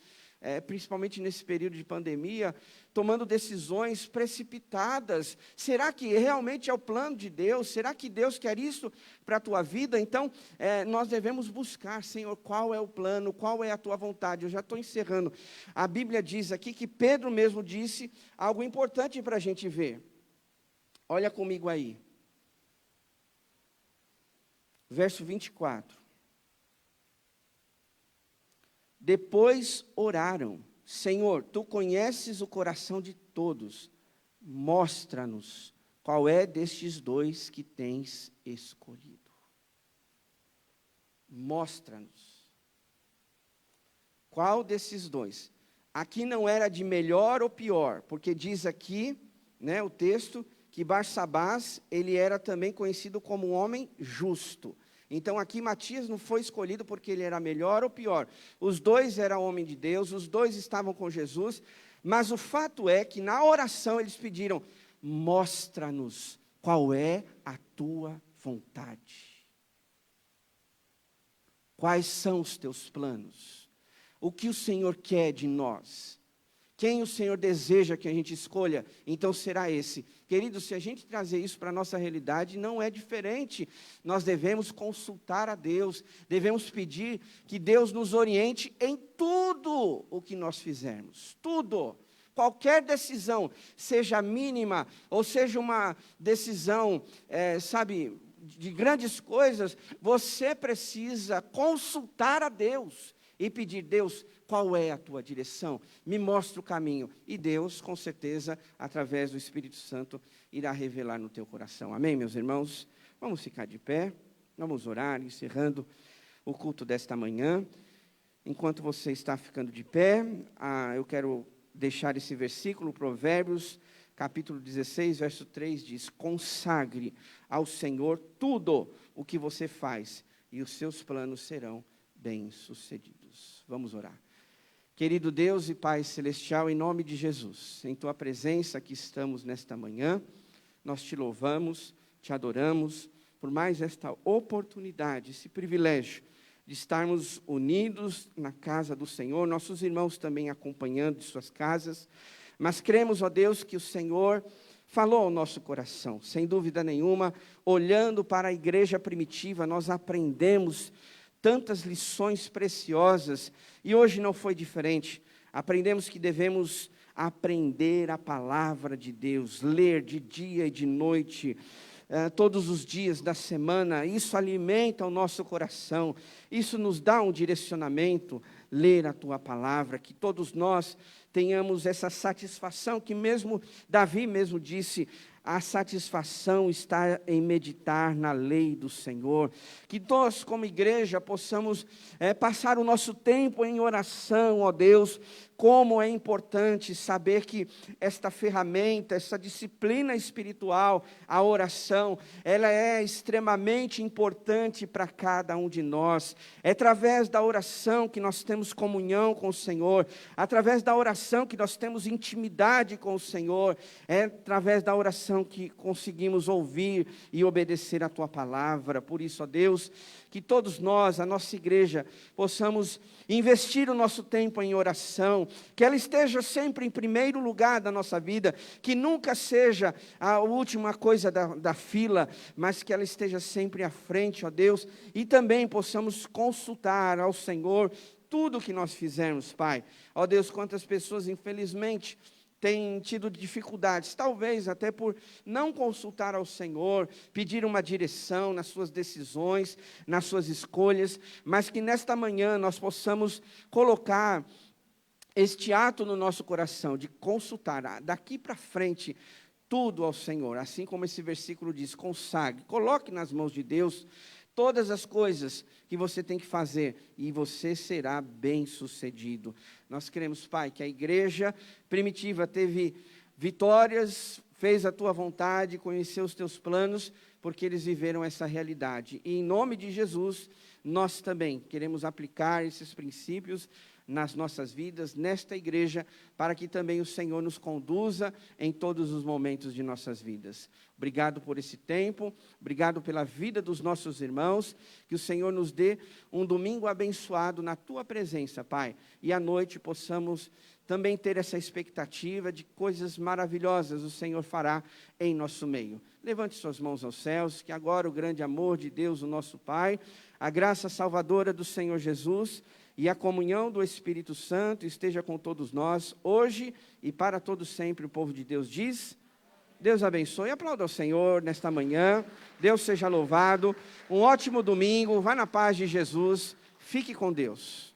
[SPEAKER 1] principalmente nesse período de pandemia, tomando decisões precipitadas. Será que realmente é o plano de Deus? Será que Deus quer isso para a tua vida? Então, nós devemos buscar: Senhor, qual é o plano, qual é a tua vontade? Eu já estou encerrando. A Bíblia diz aqui que Pedro mesmo disse algo importante para a gente ver. Olha comigo aí. Verso 24. Depois oraram: Senhor, Tu conheces o coração de todos, mostra-nos qual é destes dois que tens escolhido. Mostra-nos. Qual desses dois? Aqui não era de melhor ou pior, porque diz aqui, o texto, que Barsabás, ele era também conhecido como um homem justo. Então aqui Matias não foi escolhido porque ele era melhor ou pior. Os dois eram homens de Deus, os dois estavam com Jesus, mas o fato é que na oração eles pediram: mostra-nos qual é a tua vontade. Quais são os teus planos? O que o Senhor quer de nós? Quem o Senhor deseja que a gente escolha, então será esse. Querido, se a gente trazer isso para a nossa realidade, não é diferente. Nós devemos consultar a Deus, devemos pedir que Deus nos oriente em tudo o que nós fizermos. Tudo. qualquer decisão, seja mínima, ou seja uma decisão, de grandes coisas, você precisa consultar a Deus e pedir: Deus, qual é a tua direção? Me mostra o caminho. E Deus, com certeza, através do Espírito Santo, irá revelar no teu coração. Amém, meus irmãos? Vamos ficar de pé, vamos orar, encerrando o culto desta manhã. Enquanto você está ficando de pé, eu quero deixar esse versículo, Provérbios, capítulo 16, verso 3, diz: consagre ao Senhor tudo o que você faz, e os seus planos serão bem-sucedidos. Vamos orar. Querido Deus e Pai Celestial, em nome de Jesus, em Tua presença aqui estamos nesta manhã, nós Te louvamos, Te adoramos, por mais esta oportunidade, esse privilégio de estarmos unidos na casa do Senhor, nossos irmãos também acompanhando de suas casas, mas cremos, ó Deus, que o Senhor falou ao nosso coração, sem dúvida nenhuma. Olhando para a igreja primitiva, nós aprendemos tantas lições preciosas, e hoje não foi diferente. Aprendemos que devemos aprender a palavra de Deus, ler de dia e de noite, todos os dias da semana. Isso alimenta o nosso coração, isso nos dá um direcionamento, ler a Tua palavra, que todos nós tenhamos essa satisfação, que mesmo Davi mesmo disse: a satisfação está em meditar na lei do Senhor. Que nós, como igreja, possamos passar o nosso tempo em oração, ó Deus. Como é importante saber que esta ferramenta, essa disciplina espiritual, a oração, ela é extremamente importante para cada um de nós. É através da oração que nós temos comunhão com o Senhor, através da oração que nós temos intimidade com o Senhor, é através da oração que conseguimos ouvir e obedecer a Tua palavra. Por isso, ó Deus, que todos nós, a nossa igreja, possamos investir o nosso tempo em oração, que ela esteja sempre em primeiro lugar da nossa vida, que nunca seja a última coisa da fila, mas que ela esteja sempre à frente, ó Deus, e também possamos consultar ao Senhor tudo o que nós fizermos, Pai. Ó Deus, quantas pessoas, infelizmente, têm tido dificuldades, talvez até por não consultar ao Senhor, pedir uma direção nas suas decisões, nas suas escolhas, mas que nesta manhã nós possamos colocar este ato no nosso coração, de consultar, daqui para frente, tudo ao Senhor, assim como esse versículo diz: consagre, coloque nas mãos de Deus todas as coisas que você tem que fazer, e você será bem-sucedido. Nós queremos, Pai, que a igreja primitiva teve vitórias, fez a Tua vontade, conheceu os Teus planos, porque eles viveram essa realidade. E em nome de Jesus, nós também queremos aplicar esses princípios nas nossas vidas, nesta igreja, para que também o Senhor nos conduza em todos os momentos de nossas vidas. Obrigado por esse tempo, obrigado pela vida dos nossos irmãos, que o Senhor nos dê um domingo abençoado na Tua presença, Pai, e à noite possamos também ter essa expectativa de coisas maravilhosas o Senhor fará em nosso meio. Levante suas mãos aos céus, que agora o grande amor de Deus, o nosso Pai, a graça salvadora do Senhor Jesus e a comunhão do Espírito Santo esteja com todos nós, hoje e para todos sempre. O povo de Deus diz: Deus abençoe. Aplauda ao Senhor nesta manhã. Deus seja louvado. Um ótimo domingo. Vá na paz de Jesus. Fique com Deus.